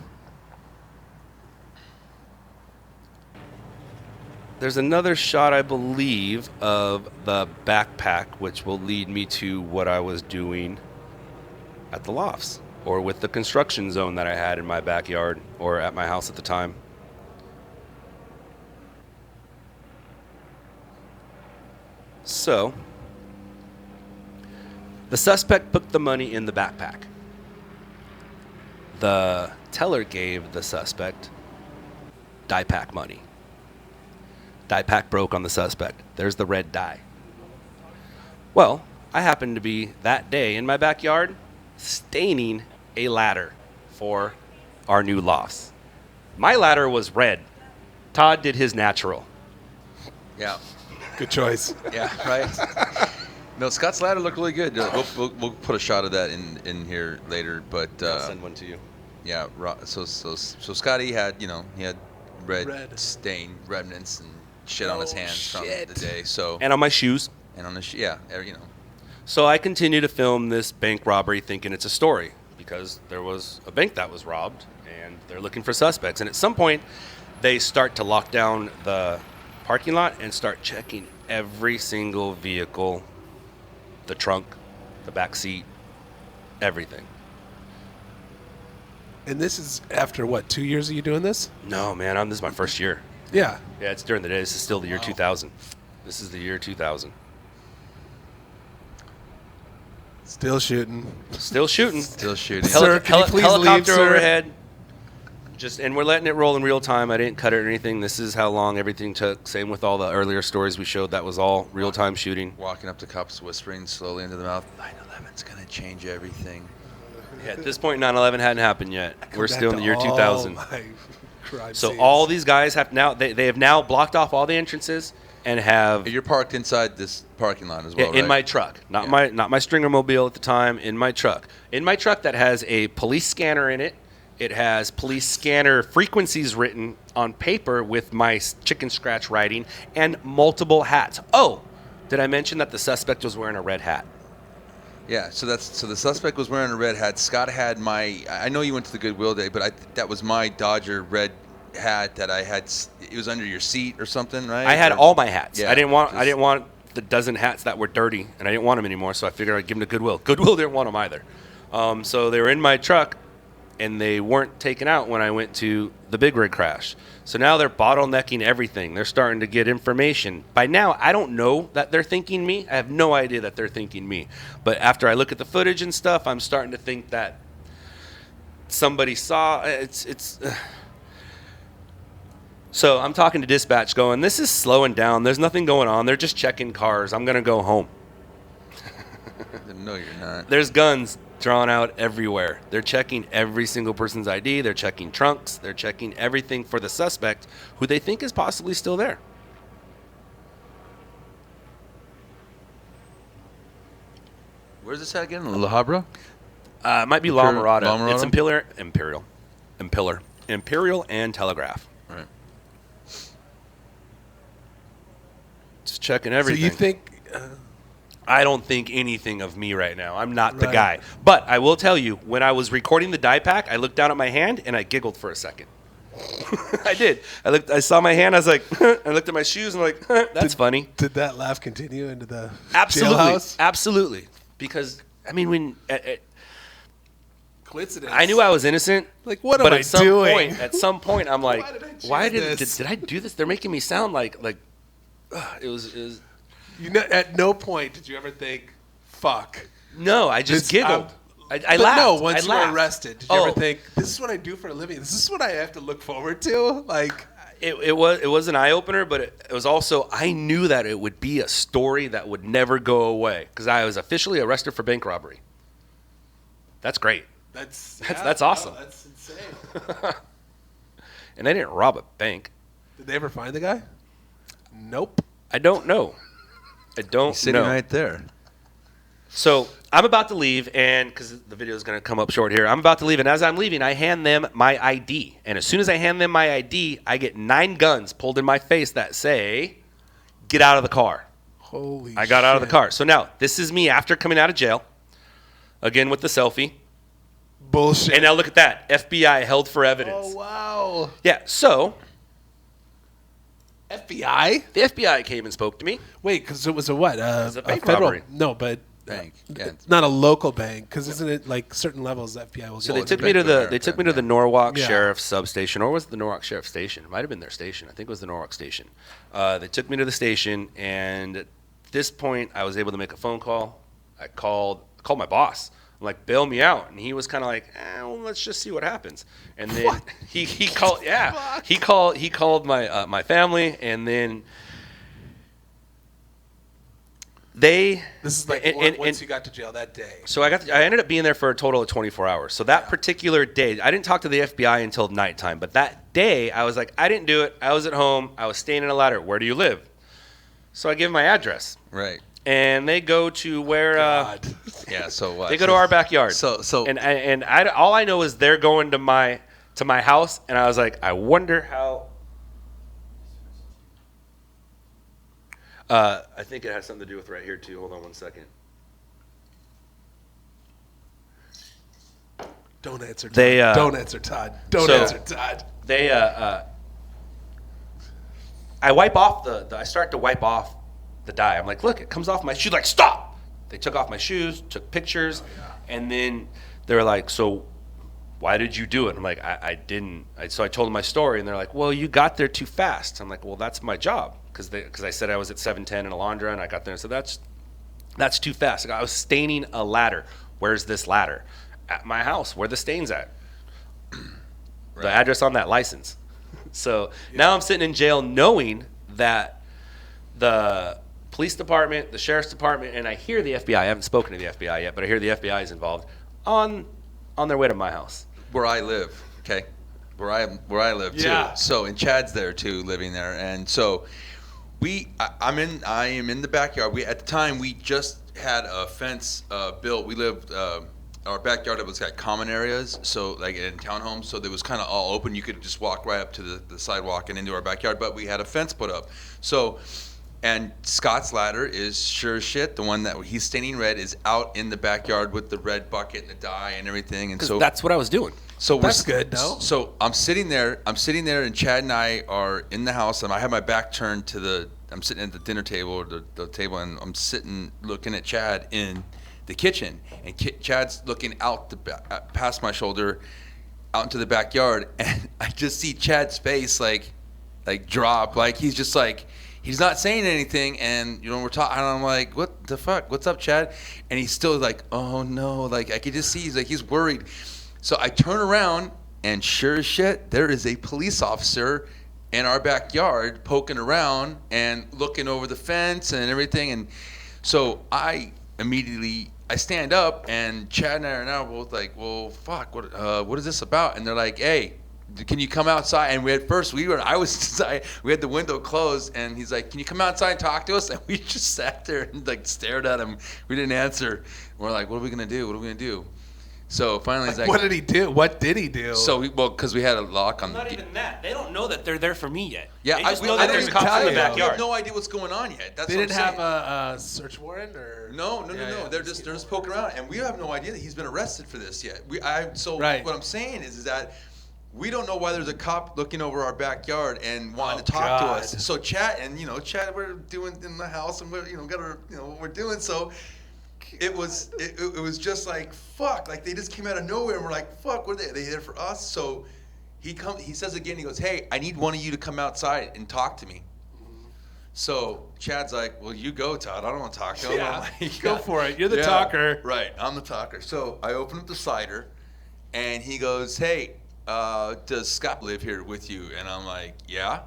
There's another shot, I believe, of the backpack, which will lead me to what I was doing at the lofts or with the construction zone that I had in my backyard or at my house at the time. So, the suspect put the money in the backpack. The teller gave the suspect die pack money. Die pack broke on the suspect. There's the red die. Well, I happened to be that day in my backyard staining a ladder for our new lofts. My ladder was red. Todd did his natural. Yeah. Good choice. Yeah, right. No, Scott's ladder looked really good. We'll put a shot of that in here later, but I'll send one to you. Yeah. So Scotty had he had red stain remnants and shit on his hands from the day. So and on my shoes. And on his So I continue to film this bank robbery, thinking it's a story because there was a bank that was robbed and they're looking for suspects. And at some point, they start to lock down the parking lot and start checking every single vehicle, the trunk, the back seat, everything. And this is after what, 2 years of you doing this? No, man, this is my first year. Yeah. Yeah, it's during the day. This is still the year 2000. This is the year 2000. Still shooting. Still shooting. Still shooting. Sir, can you please leave, helicopter sir? overhead. And we're letting it roll in real time. I didn't cut it or anything. This is how long everything took. Same with all the earlier stories we showed. That was all real time shooting. Walking up to cops, whispering slowly into the mouth, 9/11's gonna change everything. Yeah, at this point, 9/11 hadn't happened yet. We're still in the year 2000. So scenes. all these guys have now they have now blocked off all the entrances and have. You're parked inside this parking lot as well, in right? my truck, not my Stringer Mobile at the time. In my truck that has a police scanner in it. It has police scanner frequencies written on paper with my chicken scratch writing and multiple hats. Oh, did I mention that the suspect was wearing a red hat? Yeah, so the suspect was wearing a red hat. Scott had I know you went to the Goodwill day, but that was my Dodger red hat that I had. It was under your seat or something, right? I had all my hats. Yeah, I didn't want the dozen hats that were dirty, and I didn't want them anymore. So I figured I'd give them to Goodwill. Goodwill didn't want them either. So they were in my truck, and they weren't taken out when I went to the big rig crash. So now they're bottlenecking everything. They're starting to get information. By now, I don't know that they're thinking me. I have no idea that they're thinking me. But after I look at the footage and stuff, I'm starting to think that somebody saw. So I'm talking to dispatch going, this is slowing down. There's nothing going on. They're just checking cars. I'm going to go home. No, you're not. There's guns drawn out everywhere. They're checking every single person's ID. They're checking trunks. They're checking everything for the suspect who they think is possibly still there. Where's this at again? La Habra? It might be La Mirada. La Mirada? It's Imperial and Telegraph. Right. Just checking everything. So you think... I don't think anything of me right now. I'm not the guy. But I will tell you, when I was recording the die pack, I looked down at my hand and I giggled for a second. I did. I saw my hand. I was like, I looked at my shoes and I'm like, that's funny. Did that laugh continue into the Absolutely. jailhouse? Absolutely. Because, I mean, when... Coincidence. I knew I was innocent. Like, what am but I doing? At some point, I'm like, Why did I do this? They're making me sound like it was. You know, at no point did you ever think, "Fuck." No, I just giggled. I but laughed. No, once you laughed. were arrested, did you ever think, "This is what I do for a living. This is what I have to look forward to"? Like, it was an eye opener, but it was also I knew that it would be a story that would never go away because I was officially arrested for bank robbery. That's great. That's awesome. No, that's insane. And they didn't rob a bank. Did they ever find the guy? Nope. I don't know. I don't He's sitting know. right there. So I'm about to leave, and because the video is going to come up short here, I'm about to leave, and as I'm leaving, I hand them my ID. And as soon as I hand them my ID, I get 9 guns pulled in my face that say, "Get out of the car." Holy I got out of the car. So now, this is me after coming out of jail, again with the selfie. Bullshit. And now look at that. FBI held for evidence. Oh, wow. Yeah, so FBI? the FBI came and spoke to me. Wait, because it was a what? was a bank federal, robbery. No, but Bank. Yeah. not a local bank. Because isn't it like certain levels the FBI will So get? they took me to the Norwalk Sheriff's substation, or was it the Norwalk Sheriff's station? It might have been their station. I think it was the Norwalk station. They took me to the station, and at this point, I was able to make a phone call. I called my boss. I'm like, bail me out, and he was kind of like, well, let's just see what happens. And then he called, he called my family, and then they. This is like once you got to jail that day. So I ended up being there for a total of 24 hours. So that particular day, I didn't talk to the FBI until nighttime. But that day, I was like, I didn't do it. I was at home. I was staying in a ladder. Where do you live? So I give them my address. Right. And they go to where? Yeah. So what? They go to our backyard. So and all I know is they're going to my house, and I was like, I wonder how. I think it has something to do with right here too. Hold on one second. Don't answer, Todd. They, don't answer, Todd. Don't so answer, Todd. They I wipe off I start to wipe off the dye. I'm like, look, it comes off my shoe. Like, stop. They took off my shoes, took pictures, and then they were like, so why did you do it? I'm like, I didn't. So I told them my story, and they're like, well, you got there too fast. I'm like, well, that's my job, because I said I was at 710 in Alondra, and I got there and said, that's too fast. I was staining a ladder. Where's this ladder? At my house. Where the stain's at? The address on that license. So now I'm sitting in jail knowing that the police department, the sheriff's department, and I hear the FBI. I haven't spoken to the FBI yet, but I hear the FBI is involved on their way to my house. Where I live, okay? Where I live too. Yeah. So and Chad's there too, living there, and so I am in the backyard. At the time we just had a fence built. We lived. Our backyard, it was got common areas, so like in townhomes, so it was kind of all open. You could just walk right up to the sidewalk and into our backyard, but we had a fence put up. So, and Scott's ladder is sure as shit. The one that he's staining red is out in the backyard with the red bucket and the dye and everything. And so that's what I was doing. So That's good, no? So I'm sitting there, and Chad and I are in the house, and I have my back turned to I'm sitting at the dinner table or the table, and I'm sitting looking at Chad in the kitchen, and Chad's looking out past my shoulder out into the backyard, and I just see Chad's face like drop, like he's just like, he's not saying anything, and we're talking, and I'm like, what the fuck, what's up, Chad? And he's still like, oh no, like I could just see he's worried. So I turn around, and sure as shit, there is a police officer in our backyard poking around and looking over the fence and everything. And so I stand up, and Chad and I are now both like, well, fuck, what is this about? And they're like, hey, can you come outside? And we had the window closed, and he's like, can you come outside and talk to us? And we just sat there and like stared at him. We didn't answer. And we're like, what are we gonna do? So finally, he's like, what did he do? What did he do? So because we had a lock on. Not even that. They don't know that they're there for me yet. Yeah, they just know that there's cops in the We backyard. have no idea what's going on yet. That's they what didn't I'm have a search warrant, or no. They're just poking around, and we have no idea that he's been arrested for this yet. What I'm saying is that we don't know why there's a cop looking over our backyard and wanting to talk to us. So Chad, we're doing in the house, and we're got our what we're doing. So it was just like fuck, like they just came out of nowhere, and we're like, fuck, what are they there for us? So he says again, he goes, hey, I need one of you to come outside and talk to me. So Chad's like, well, you go, Todd. I don't want to talk to him. Yeah, like, go for it. You're the talker. Right, I'm the talker. So I open up the cider, and he goes, hey, does Scott live here with you? And I'm like, yeah.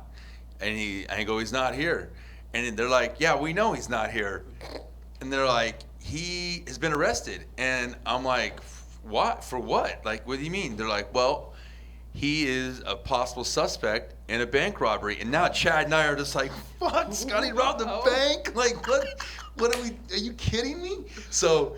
And I go, he's not here. And they're like, yeah, we know he's not here. And they're like, he has been arrested. And I'm like, what? For what? Like, what do you mean? They're like, well, he is a possible suspect in a bank robbery. And now Chad and I are just like, fuck, Scotty robbed the bank? Like, Are you kidding me? So,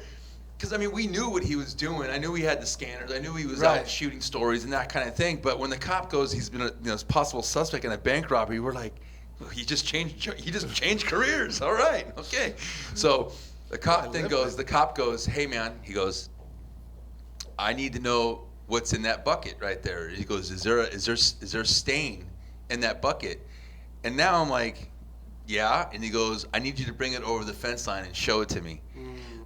because I mean, we knew what he was doing. I knew he had the scanners. I knew he was out shooting stories and that kind of thing. But when the cop goes, he's been a possible suspect in a bank robbery. We're like, well, he just changed careers. All right, okay. So the cop then goes. The cop goes, hey man. He goes, I need to know what's in that bucket right there. He goes, is there a stain in that bucket? And now I'm like, yeah. And he goes, I need you to bring it over the fence line and show it to me.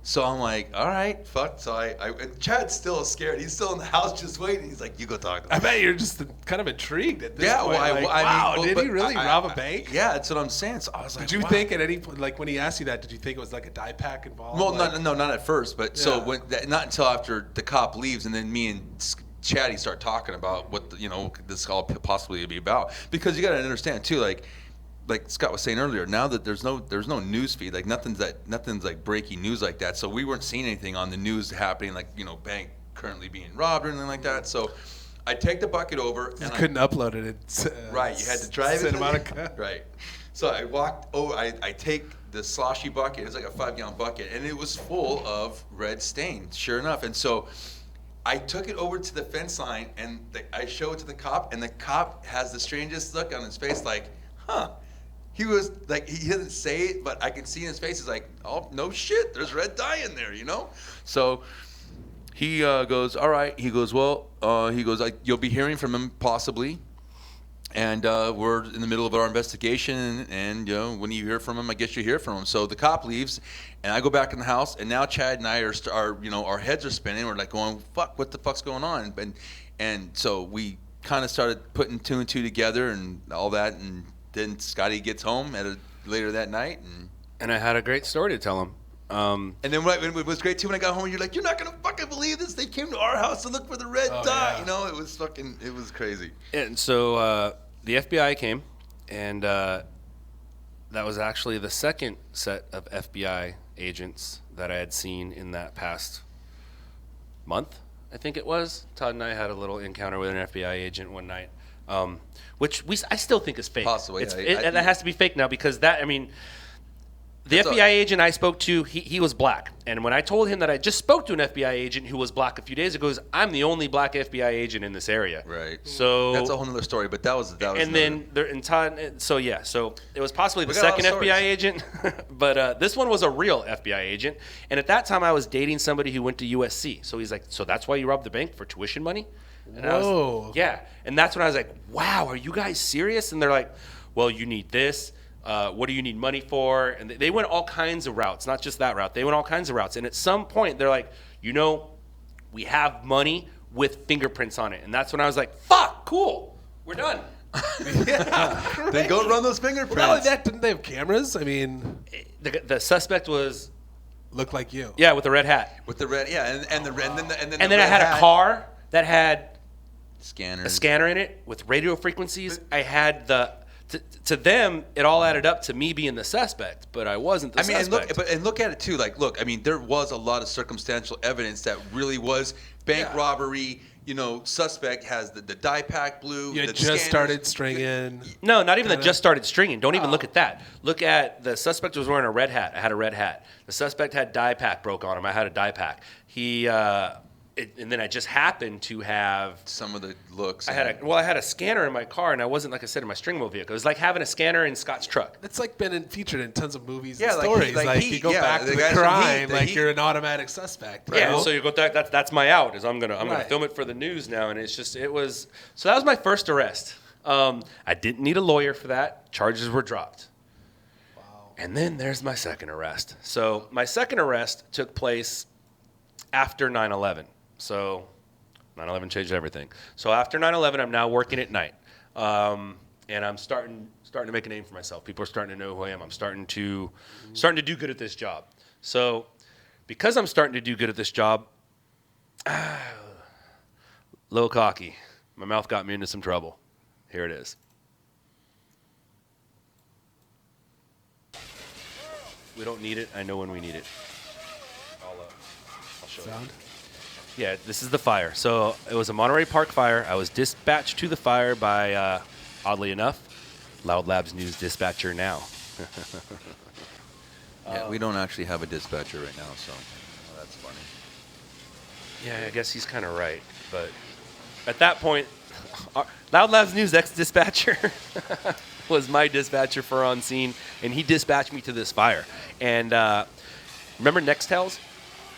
So I'm like, all right, fuck. So and Chad's still scared. He's still in the house just waiting. He's like, you go talk to him. I bet you're just kind of intrigued at this point. Well, Wow, I mean, did he really rob a bank? Yeah, that's what I'm saying. So I was like, Did you think at any point, like when he asked you that, did you think it was like a die pack involved? Well, like, not at first, but so not until after the cop leaves, and then me and Chatty start talking about what this all possibly be about. Because you got to understand too, like Scott was saying earlier, now that there's no news feed, like nothing's like breaking news like that. So we weren't seeing anything on the news happening, like bank currently being robbed or anything like that. So I take the bucket over. You couldn't upload it. Right, you had to drive it. Cinematica. Right. So I walked over. I take the sloshy bucket. It was like a 5-gallon bucket, and it was full of red stains. Sure enough, and so I took it over to the fence line, and I show it to the cop, and the cop has the strangest look on his face, like, huh. He was like, he didn't say it, but I can see in his face, he's like, oh, no shit, there's red dye in there, So he goes, all right. He goes, well, you'll be hearing from him possibly. And we're in the middle of our investigation, and when you hear from him, I guess you hear from him. So the cop leaves, and I go back in the house, and now Chad and I are our heads are spinning. We're like going, fuck, what the fuck's going on? And so we kind of started putting 2 and 2 together and all that, and then Scotty gets home later that night, and I had a great story to tell him. And then it was great too when I got home. You're like, you're not gonna fucking believe this. They came to our house to look for the red dye. Yeah. It was crazy. And so the FBI came, and that was actually the second set of FBI agents that I had seen in that past month. I think it was. Todd and I had a little encounter with an FBI agent one night. Which I still think is fake. Possibly, and that has to be fake now because the FBI agent I spoke to, he was black. And when I told him that I just spoke to an FBI agent who was black a few days ago, he goes, I'm the only black FBI agent in this area. Right. So that's a whole other story. But that was. And then so it was possibly the second FBI agent, but this one was a real FBI agent. And at that time, I was dating somebody who went to USC. So he's like, so that's why you robbed the bank for tuition money? And Whoa. And that's when I was like, wow, are you guys serious? And they're like, well, you need this. What do you need money for? And they went all kinds of routes, not just that route. They went all kinds of routes. And at some point, they're like, we have money with fingerprints on it. And that's when I was like, fuck, cool, we're done. Then go run those fingerprints. Well, not only that, didn't they have cameras? I mean, the suspect looked like you. Yeah, with the red hat. With the red, yeah, and then I had a car that had a scanner in it with radio frequencies. I had to them, it all added up to me being the suspect, but I wasn't the suspect. And look at it too. Like, look, I mean, there was a lot of circumstantial evidence that really was bank robbery. Suspect has the dye pack blue. You the just scanners. started stringing. No, not even just started stringing. Don't even look at that. Look at the suspect was wearing a red hat. I had a red hat. The suspect had dye pack broke on him. I had a dye pack. And then I just happened to have some of the looks. I had a scanner in my car, and I wasn't, like I said, in my string mobile vehicle. It was like having a scanner in Scott's truck. It's like been featured in tons of movies Yeah, and like stories. Heat, you go back to the crime, you're an automatic suspect. Right? Yeah, so you go back. That's my out. Is I'm gonna film it for the news now, and so that was my first arrest. I didn't need a lawyer for that. Charges were dropped. Wow. And then there's my second arrest. So my second arrest took place after 9/11. So 9/11 changed everything. So after 9/11, I'm now working at night, and I'm starting to make a name for myself. People are starting to know who I am. I'm starting to do good at this job. So because I'm starting to do good at this job, little cocky, my mouth got me into some trouble. Here it is. We don't need it. I know when we need it. I'll show you. Yeah, this is the fire. So it was a Monterey Park fire. I was dispatched to the fire by, oddly enough, LOUDLABS news dispatcher now. Yeah, we don't actually have a dispatcher right now, so that's funny. Yeah, I guess he's kind of right. But at that point, Loud Labs News ex-dispatcher was my dispatcher for on scene, and he dispatched me to this fire. And remember Nextels?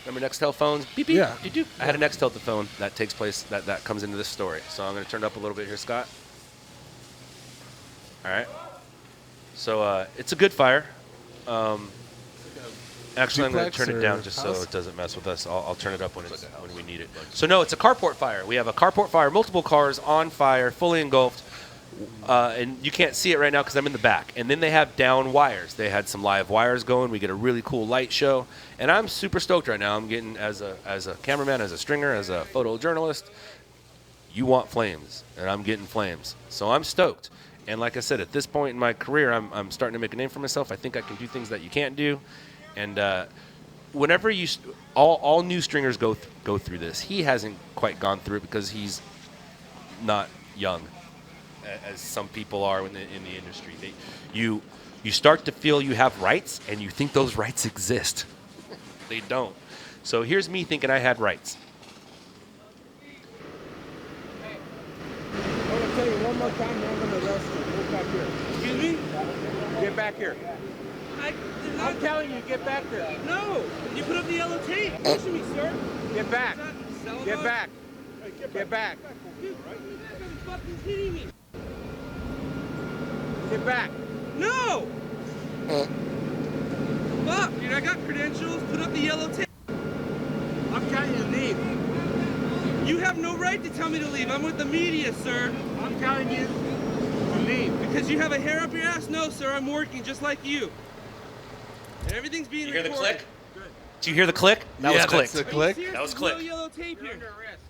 Remember Nextel phones? Beep, beep. Yeah. Doop, doop. I had a Nextel phone that takes place, that comes into this story. So I'm going to turn it up a little bit here, Scott. All right. So it's a good fire. Actually, I'm going to Duplex turn it or down just house? so it doesn't mess with us. I'll turn it up when we need it. So no, it's a carport fire. We have a carport fire, multiple cars on fire, fully engulfed. And you can't see it right now because I'm in the back. And then they have down wires. They had some live wires going. We get a really cool light show. And I'm super stoked right now. I'm getting, as a cameraman, as a stringer, as a photojournalist, you want flames. And I'm getting flames. So I'm stoked. And like I said, at this point in my career, I'm starting to make a name for myself. I think I can do things that you can't do. And whenever all new stringers go through this, he hasn't quite gone through it because he's not young, as some people are in the industry. You start to feel you have rights, and you think those rights exist. They don't. So here's me thinking I had rights. I'm gonna tell you one more time, and I'm gonna arrest you. Move back here. Excuse me? Get back here. I'm telling you, get back there. No! You put up the yellow tape. Listen to me, sir. Get back. Get back. Get back. Dude, you guys are fucking kidding me. Get back. No! Fuck, dude, I got credentials. Put up the yellow tape. I'm telling you to leave. You have no right to tell me to leave. I'm with the media, sir. I'm telling you to leave. Because you have a hair up your ass? No, sir. I'm working just like you. And everything's being You hear the recorded. click? Did you hear the click? That was click. That's the click. That was There's click. no yellow tape here. Under arrest.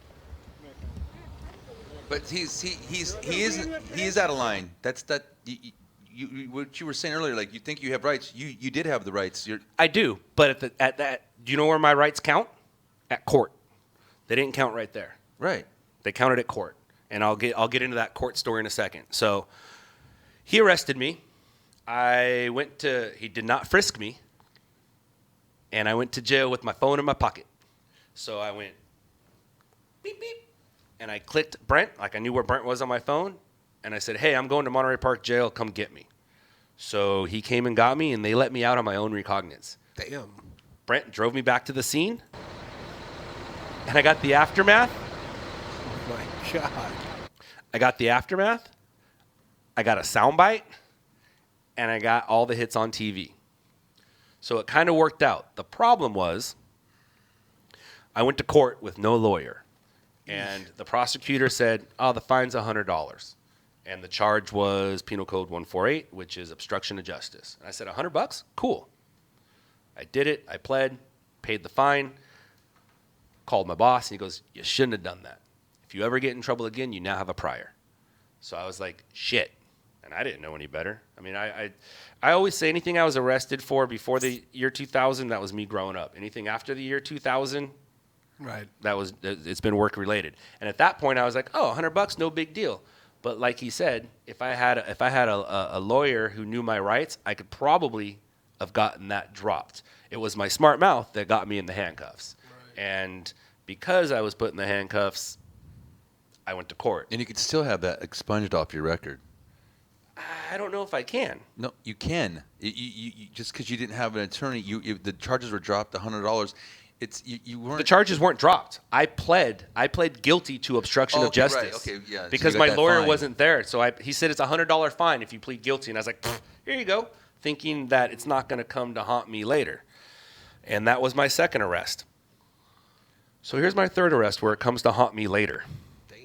But he is out of line. That's that. What you were saying earlier, like you think you have rights. You did have the rights. I do, but at that, do you know where my rights count? At court. They didn't count right there. Right. They counted at court, and I'll get into that court story in a second. So he arrested me. He did not frisk me, and I went to jail with my phone in my pocket. So I went beep beep, and I clicked Brent, like I knew where Brent was on my phone, and I said, "Hey, I'm going to Monterey Park Jail. Come get me." So he came and got me, and they let me out on my own recognizance. Damn. Brent drove me back to the scene, and I got the aftermath. Oh my God. I got the aftermath. I got a soundbite, and I got all the hits on TV. So it kind of worked out. The problem was I went to court with no lawyer, and the prosecutor said, "Oh, the fine's $100." And the charge was Penal Code 148, which is obstruction of justice. And I said, $100? Cool. I did it. I pled, paid the fine, called my boss, and he goes, "You shouldn't have done that. If you ever get in trouble again, you now have a prior." So I was like, shit. And I didn't know any better. I mean, I always say anything I was arrested for before the year 2000, that was me growing up. Anything after the year 2000, Right. it's been work related. And at that point, I was like, oh, $100, no big deal. But like he said, if I had a lawyer who knew my rights, I could probably have gotten that dropped. It was my smart mouth that got me in the handcuffs. Right. And because I was put in the handcuffs, I went to court. And you could still have that expunged off your record. I don't know if I can. No, you can. You just because you didn't have an attorney, the charges were dropped $100. You weren't. The charges weren't dropped. I pled guilty to obstruction of justice. Right. Okay, yeah. Because so my lawyer wasn't there, so he said it's a $100 fine if you plead guilty, and I was like, here you go, thinking that it's not going to come to haunt me later. And that was my second arrest. So here's my third arrest where it comes to haunt me later. Damn.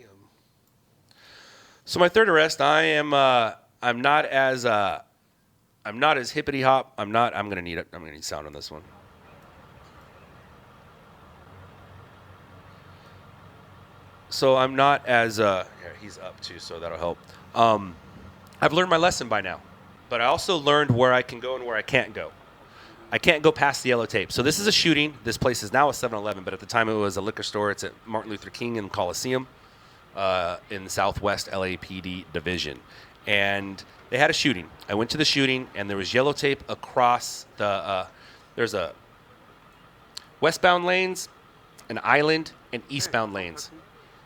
So my third arrest, I'm not as hippity hop. I'm gonna need sound on this one. So I'm not as here, he's up too, so that'll help. I've learned my lesson by now, but I also learned where I can go and where I can't go. I can't go past the yellow tape. So this is a shooting. This place is now a 7-Eleven, but at the time it was a liquor store. It's at Martin Luther King and Coliseum in the Southwest LAPD division. And they had a shooting. I went to the shooting, and there was yellow tape across the there's a westbound lanes, an island, and eastbound lanes.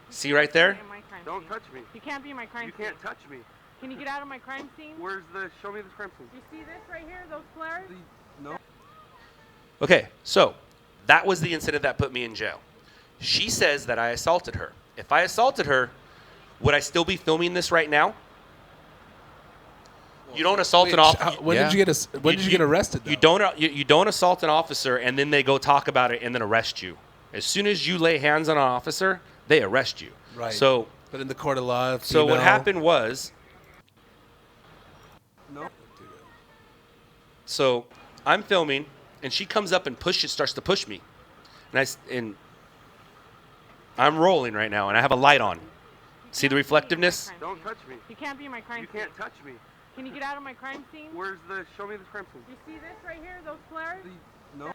See right there? Don't touch me. You can't be in my crime You scene. can't touch me. Can you get out of my crime scene? Show me the crime scene. You see this right here, those flares? No. Okay, so that was the incident that put me in jail. She says that I assaulted her. If I assaulted her, would I still be filming this right now? You don't assault an officer. When did you get arrested? Though? You don't assault an officer and then they go talk about it and then arrest you. As soon as you lay hands on an officer, they arrest you. Right. So, but in the court of law, so what happened was. No. So I'm filming, and she comes up and starts to push me, and I'm rolling right now, and I have a light on. See the reflectiveness? Don't touch me. You can't be in my crime scene. You can't touch me. Can you get out of my crime scene? Show me the crime scene. You see this right here, those flares? No.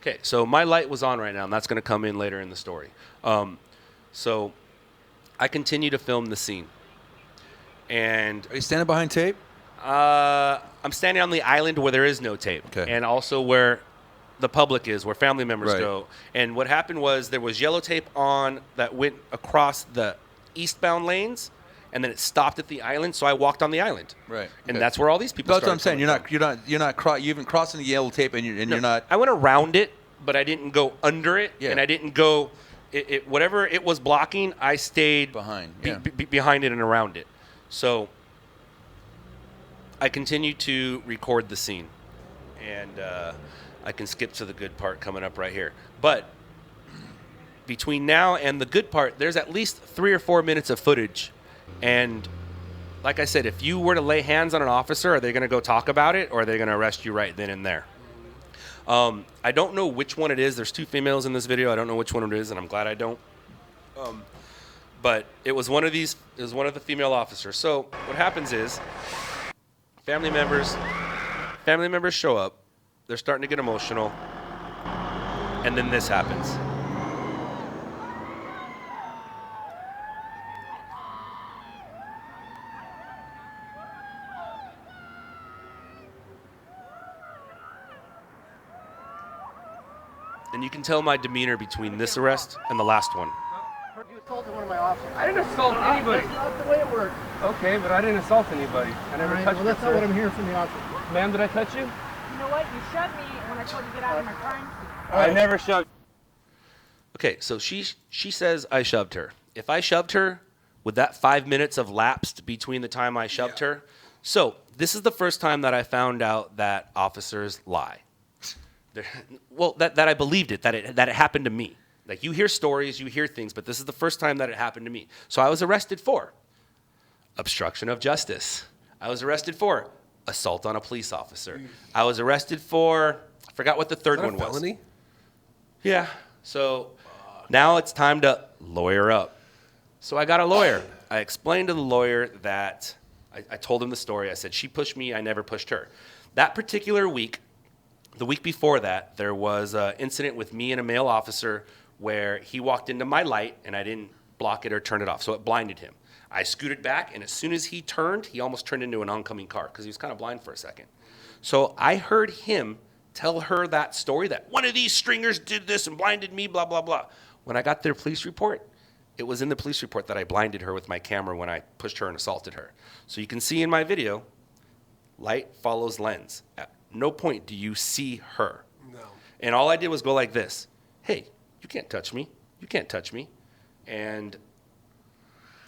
Okay, so my light was on right now, and that's going to come in later in the story. So I continue to film the scene. And are you standing behind tape? I'm standing on the island where there is no tape. Okay. And also where the public is, where family members Right. go. And what happened was there was yellow tape on that went across the eastbound lanes, and then it stopped at the island, so I walked on the island. Right. And Okay. that's where all these people That's what I'm started saying. coming You haven't crossing the yellow tape, and you're not. I went around it, but I didn't go under it, Yeah. and I didn't go. Whatever it was blocking, I stayed behind, behind it and around it. So I continue to record the scene, and I can skip to the good part coming up right here. But between now and the good part, there's at least 3 or 4 minutes of footage, and like I said, if you were to lay hands on an officer, are they going to go talk about it, or are they going to arrest you right then and there? I don't know which one it is. There's 2 females in this video. I don't know which one it is, and I'm glad I don't. But it was one of these. It was one of the female officers. So what happens is, family members show up. They're starting to get emotional, and then this happens. And you can tell my demeanor between this arrest and the last one. You assaulted one of my officers. I didn't assault anybody. That's not the way it works. Okay, but I didn't assault anybody. I never All right, touched well, you. that's not what I'm hearing from the officer. Ma'am, did I touch you? You know what? You shoved me when I told you to get out of my crime scene. I never shoved. Okay, so she says I shoved her. If I shoved her, would that 5 minutes have lapsed between the time I shoved her? So this is the first time that I found out that officers lie. Well, that I believed it, that it happened to me. Like, you hear stories, you hear things, but this is the first time that it happened to me. So I was arrested for obstruction of justice. I was arrested for assault on a police officer. I was arrested for, I forgot what the third one was. Felony? Yeah. So now it's time to lawyer up. So I got a lawyer. I explained to the lawyer that I told him the story. I said, she pushed me, I never pushed her. That particular week, the week before that, there was an incident with me and a male officer where he walked into my light and I didn't block it or turn it off, so it blinded him. I scooted back, and as soon as he turned, he almost turned into an oncoming car because he was kind of blind for a second. So I heard him tell her that story, that one of these stringers did this and blinded me, blah, blah, blah. When I got their police report, it was in the police report that I blinded her with my camera when I pushed her and assaulted her. So you can see in my video, light follows lens. At no point do you see her. No. And all I did was go like this. Hey, you can't touch me. You can't touch me. And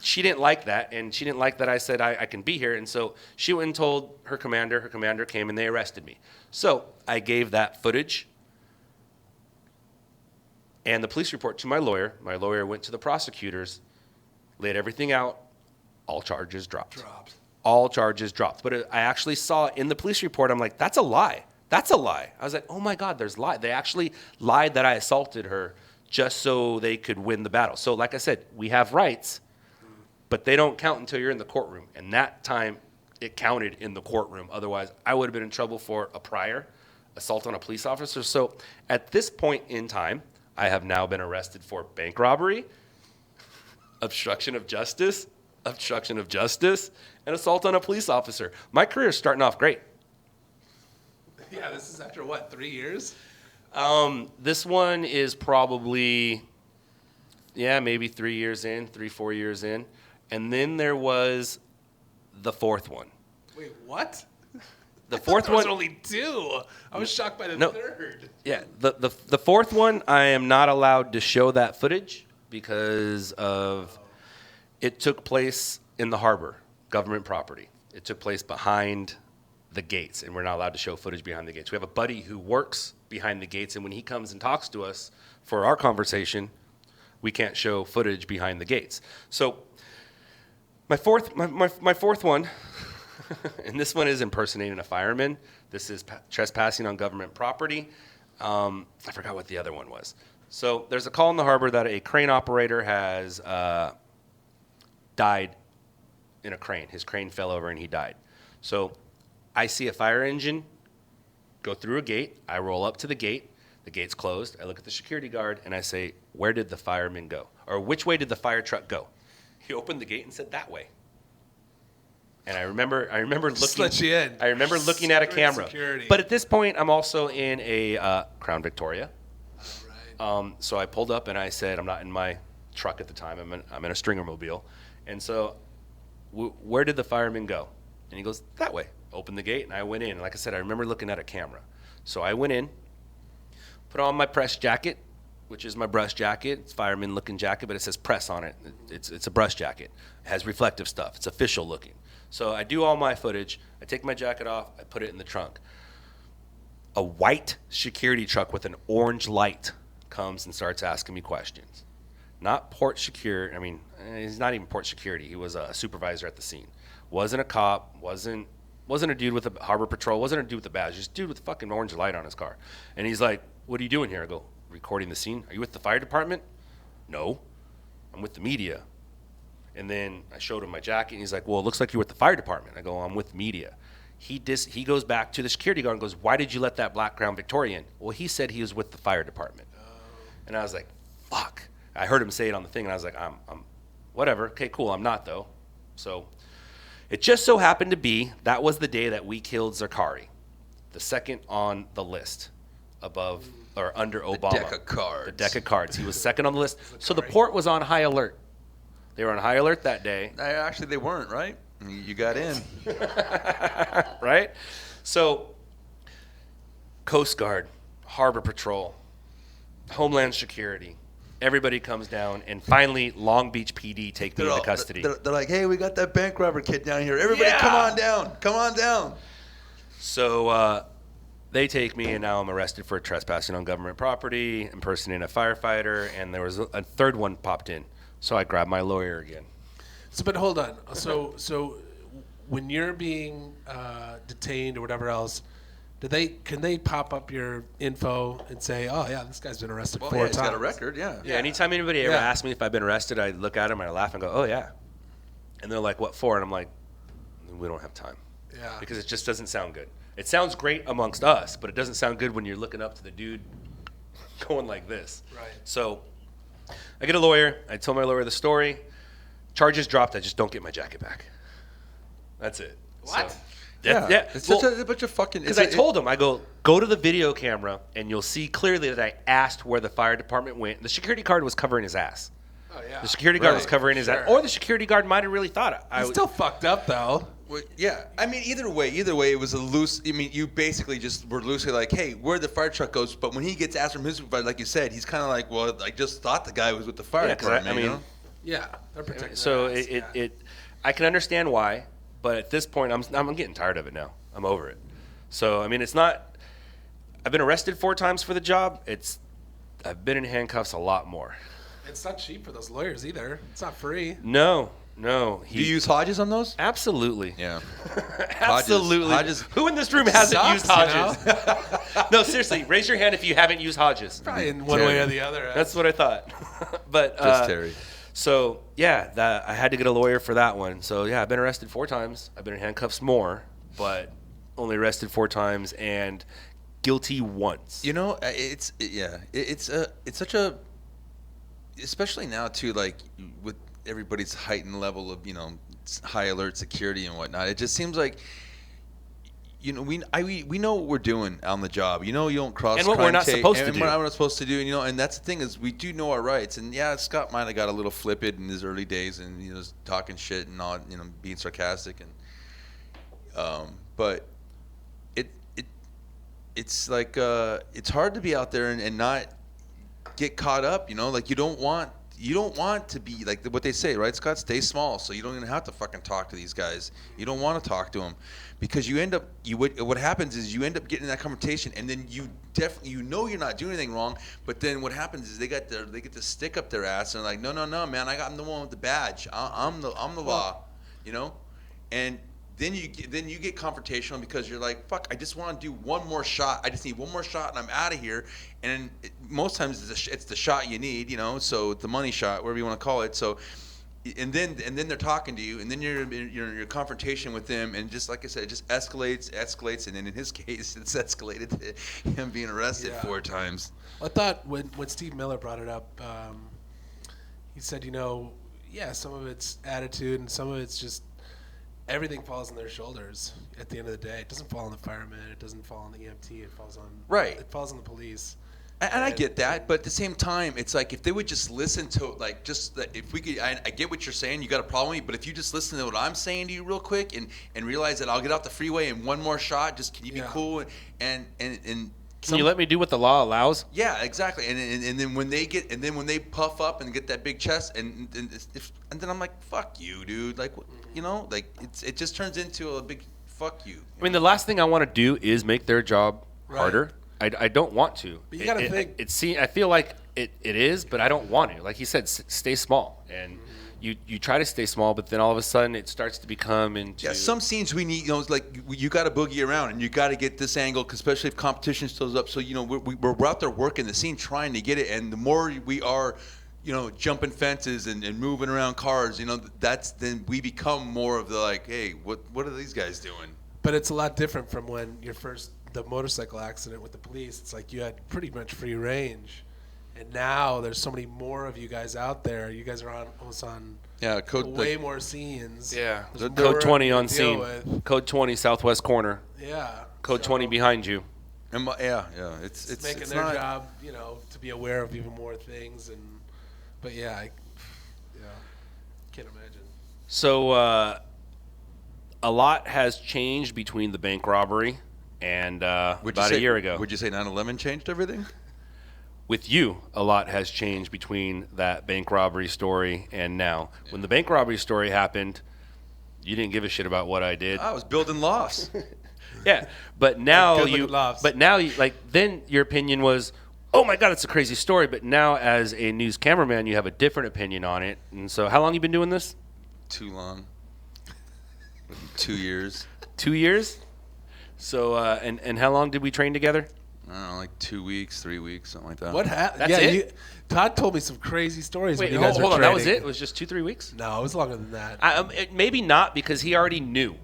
she didn't like that, and she didn't like that I said I can be here. And so she went and told her commander. Her commander came, and they arrested me. So I gave that footage and the police report to my lawyer. My lawyer went to the prosecutors, laid everything out. All charges dropped. All charges dropped. But I actually saw in the police report, I'm like, that's a lie. That's a lie. I was like, oh my God, there's lie. They actually lied that I assaulted her just so they could win the battle. So like I said, we have rights, but they don't count until you're in the courtroom. And that time, it counted in the courtroom. Otherwise, I would have been in trouble for a prior assault on a police officer. So at this point in time, I have now been arrested for bank robbery, obstruction of justice, and assault on a police officer. My career is starting off great. Yeah, this is after what, 3 years? This one is probably, maybe 3 years in, 4 years in. And then there was the fourth one. Wait, what? The I thought fourth there was one. only 2. I was shocked by the No. third. Yeah, the fourth one, I am not allowed to show that footage because of it took place in the harbor, government property. It took place behind the gates, and we're not allowed to show footage behind the gates. We have a buddy who works behind the gates, and when he comes and talks to us for our conversation, we can't show footage behind the gates. So my fourth one, and this one is impersonating a fireman. This is trespassing on government property. I forgot what the other one was. So there's a call in the harbor that a crane operator has died in a crane. His crane fell over and he died. So I see a fire engine go through a gate. I roll up to the gate. The gate's closed. I look at the security guard and I say, where did the fireman go? Or which way did the fire truck go? He opened the gate and said, that way. And I remember Just let you in. I remember looking at a Strict camera. security. But at this point, I'm also in a Crown Victoria. So I pulled up and I said, I'm not in my truck at the time. I'm in a stringer mobile. And so, where did the fireman go? And he goes, that way. Opened the gate and I went in. And like I said, I remember looking at a camera. So I went in, put on my press jacket, which is my brush jacket. It's fireman looking jacket, but it says press on it. It's a brush jacket. It has reflective stuff. It's official looking. So I do all my footage. I take my jacket off. I put it in the trunk. A white security truck with an orange light comes and starts asking me questions. Not port security. I mean, he's not even port security. He was a supervisor at the scene. Wasn't a cop. Wasn't a dude with a harbor patrol. Wasn't a dude with a badge. Just a dude with a fucking orange light on his car. And he's like, what are you doing here? I go, recording the scene. Are you with the fire department? No. I'm with the media. And then I showed him my jacket, and he's like, well, it looks like you're with the fire department. I go, I'm with media. He goes back to the security guard and goes, why did you let that black Crown Victoria in? Well, he said he was with the fire department. And I was like, fuck. I heard him say it on the thing, and I was like, I'm whatever. Okay, cool. I'm not, though. So it just so happened to be that was the day that we killed Zakari, the second on the list above or under Obama. deck of cards. The deck of cards. He was second on the list. So the port was on high alert. They were on high alert that day. Actually, they weren't, right? You got in. Right? So, Coast Guard, Harbor Patrol, Homeland Security, everybody comes down, and finally, Long Beach PD take me into custody. They're like, hey, we got that bank robber kid down here. Everybody, come on down. Come on down. So, they take me, and now I'm arrested for trespassing on government property, impersonating a firefighter, and there was a third one popped in. So I grabbed my lawyer again. So, but hold on. So when you're being detained or whatever else, can they pop up your info and say, oh yeah, this guy's been arrested 4 times? He's got a record, yeah. Yeah. Anytime anybody ever asks me if I've been arrested, I look at them and I laugh and go, oh yeah. And they're like, what for? And I'm like, we don't have time. Yeah. Because it just doesn't sound good. It sounds great amongst us, but it doesn't sound good when you're looking up to the dude going like this. Right. So I get a lawyer. I tell my lawyer the story. Charges dropped. I just don't get my jacket back. That's it. What? So, yeah. It's such a bunch of fucking. Because I told him, I go to the video camera, and you'll see clearly that I asked where the fire department went. The security guard was covering his ass. Oh yeah. The security guard was covering his ass. Or the security guard might have really thought it. He's still fucked up though. Well, yeah, I mean, either way, it was a loose. I mean, you basically just were loosely like, "Hey, where the fire truck goes?" But when he gets asked from his supervisor, like you said, he's kind of like, "Well, I just thought the guy was with the fire department." I mean, you know? Yeah, they're protecting. So their ass, I can understand why, but at this point, I'm getting tired of it now. I'm over it. So I mean, it's not. I've been arrested 4 times for the job. I've been in handcuffs a lot more. It's not cheap for those lawyers either. It's not free. No. Do you use Hodges on those? Absolutely. Yeah. Absolutely. Hodges. Who in this room hasn't Sucks, used Hodges? No, seriously. Raise your hand if you haven't used Hodges. Probably in one way or the other. That's what I thought. But Just Terry. So yeah, I had to get a lawyer for that one. So yeah, I've been arrested 4 times. I've been in handcuffs more, but only arrested 4 times and guilty once. You know, it's such a, especially now too, like with everybody's heightened level of, high alert security and whatnot. It just seems like you know, we know what we're doing on the job. You know, you don't cross And what we're not supposed to and do. what we're not supposed to do. And, you know, and that's the thing is we do know our rights. And yeah, Scott might have got a little flippant in his early days and talking shit and all, being sarcastic and but it's like it's hard to be out there and not get caught up. Like you don't want to be like what they say, right, Scott? Stay small, so you don't even have to fucking talk to these guys. You don't want to talk to them because what happens is you end up getting in that confrontation, and then you definitely you're not doing anything wrong, but then what happens is they get the stick up their ass and they're like, no, man, I'm the one with the badge. I'm the law, and then you get confrontational because you're like, fuck, I just want to do one more shot. I just need one more shot and I'm out of here. And most times it's the shot you need, so the money shot, whatever you want to call it. So, and then they're talking to you, and then you're in your confrontation with them, and just like I said, it just escalates, and then in his case, it's escalated to him being arrested 4 times. I thought when Steve Miller brought it up, he said, some of it's attitude and some of it's just everything falls on their shoulders at the end of the day. It doesn't fall on the fireman. It doesn't fall on the EMT. It falls on It falls on the police. And I get that, but at the same time, it's like if they would just listen to if we could, I get what you're saying. You got a problem with me, but if you just listen to what I'm saying to you real quick and realize that I'll get off the freeway in one more shot, just can you be cool and can you let me do what the law allows? Yeah, exactly. And then when they puff up and get that big chest and then I'm like, fuck you, dude. Like it just turns into a big fuck you. I mean, the last thing I want to do is make their job harder. I don't want to. But you got to think. I feel like it is, but I don't want to. Like he said, stay small. And you try to stay small, but then all of a sudden it starts to become into... Yeah, some scenes we need, it's like you got to boogie around and you got to get this angle, especially if competition still up. So, we're out there working the scene trying to get it. And the more we are, jumping fences and moving around cars, then we become more of the like, hey, what are these guys doing? But it's a lot different from when the motorcycle accident with the police. It's like you had pretty much free range, and now there's so many more of you guys out there. You guys are almost on way more scenes. Yeah, code 20 on scene. Code 20 southwest corner. Yeah. Code 20 behind you. It's making their job, to be aware of even more things, but I can't imagine. So a lot has changed between the bank robbery and about a year ago. Would you say 9/11 changed everything? With you, a lot has changed between that bank robbery story and now. Yeah. When the bank robbery story happened, you didn't give a shit about what I did. I was building lofts. Yeah, but now then your opinion was, oh my God, it's a crazy story. But now as a news cameraman, you have a different opinion on it. And so how long you been doing this? Too long. 2 years. 2 years? So, and how long did we train together? I don't know, like 2 weeks, 3 weeks, something like that. What happened? That's it? Todd told me some crazy stories. Wait, when you guys hold were on. training. That was it? It was just 2-3 weeks? No, it was longer than that. Maybe not, because he already knew.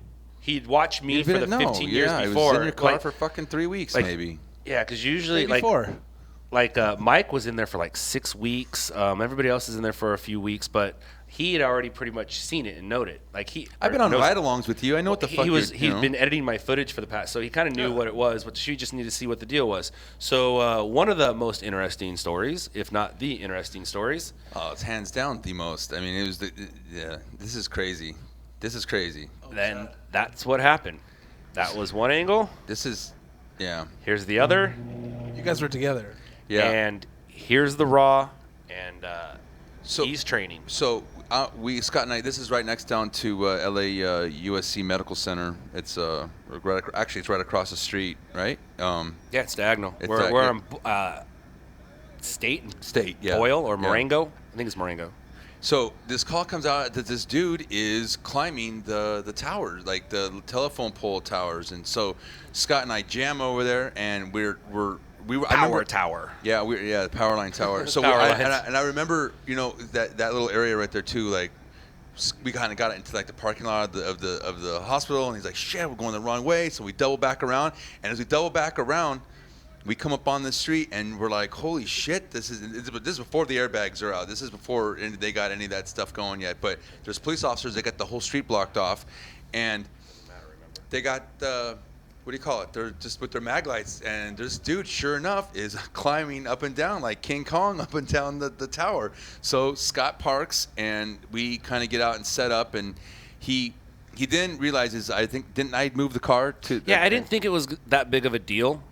He'd watched me for the 15 years before. I was in your car for fucking 3 weeks, maybe. Yeah, because usually, Mike was in there for like 6 weeks. Everybody else is in there for a few weeks, but he had already pretty much seen it and known it. I've been on ride-alongs with you. I know what the fuck he'd been editing my footage for the past, so he kind of knew what it was, but she just needed to see what the deal was. So one of the most interesting stories, if not the interesting stories. Oh, it's hands down the most. I mean, it was this is crazy. This is crazy. Then that's what happened. That was one angle. Here's the other. You guys were together. Yeah. And here's the raw, and he's training. So Scott and I, this is right next down to LA USC Medical Center. It's it's right across the street, right? Yeah, it's diagonal. We're on State, yeah. Boyle or Marengo. Yeah. I think it's Marengo. So this call comes out that this dude is climbing the towers, like the telephone pole towers, and so Scott and I jam over there, and we were tower. Yeah, the power line tower. So I remember, that little area right there too. Like, we kind of got into like the parking lot of the hospital, and he's like, "Shit, we're going the wrong way." So we double back around, and as we double back around, we come up on the street, and we're like, "Holy shit! This is before the airbags are out. This is before they got any of that stuff going yet." But there's police officers. They got the whole street blocked off, and they got what do you call it? They're just with their mag lights, and this dude, sure enough, is climbing up and down like King Kong up and down the tower. So Scott parks, and we kind of get out and set up, and he then realizes, I think, didn't I move the car to? Yeah, I didn't think it was that big of a deal,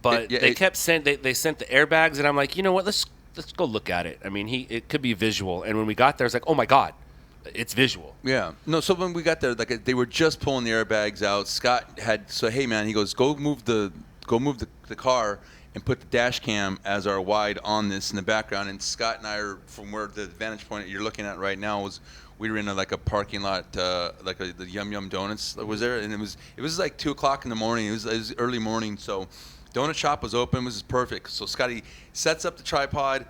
but they sent the airbags, and I'm like, you know what? Let's go look at it. I mean, it could be visual, and when we got there, it's like, oh my God. It's visual. Yeah. No, so when we got there, like they were just pulling the airbags out. Scott hey man, he goes, go move the car and put the dash cam as our wide on this in the background. And Scott and I are, from where the vantage point you're looking at right now, we were in a parking lot, the Yum Yum Donuts was there, and it was like 2:00 in the morning. It was early morning, so donut shop was open. It was perfect. So Scotty sets up the tripod.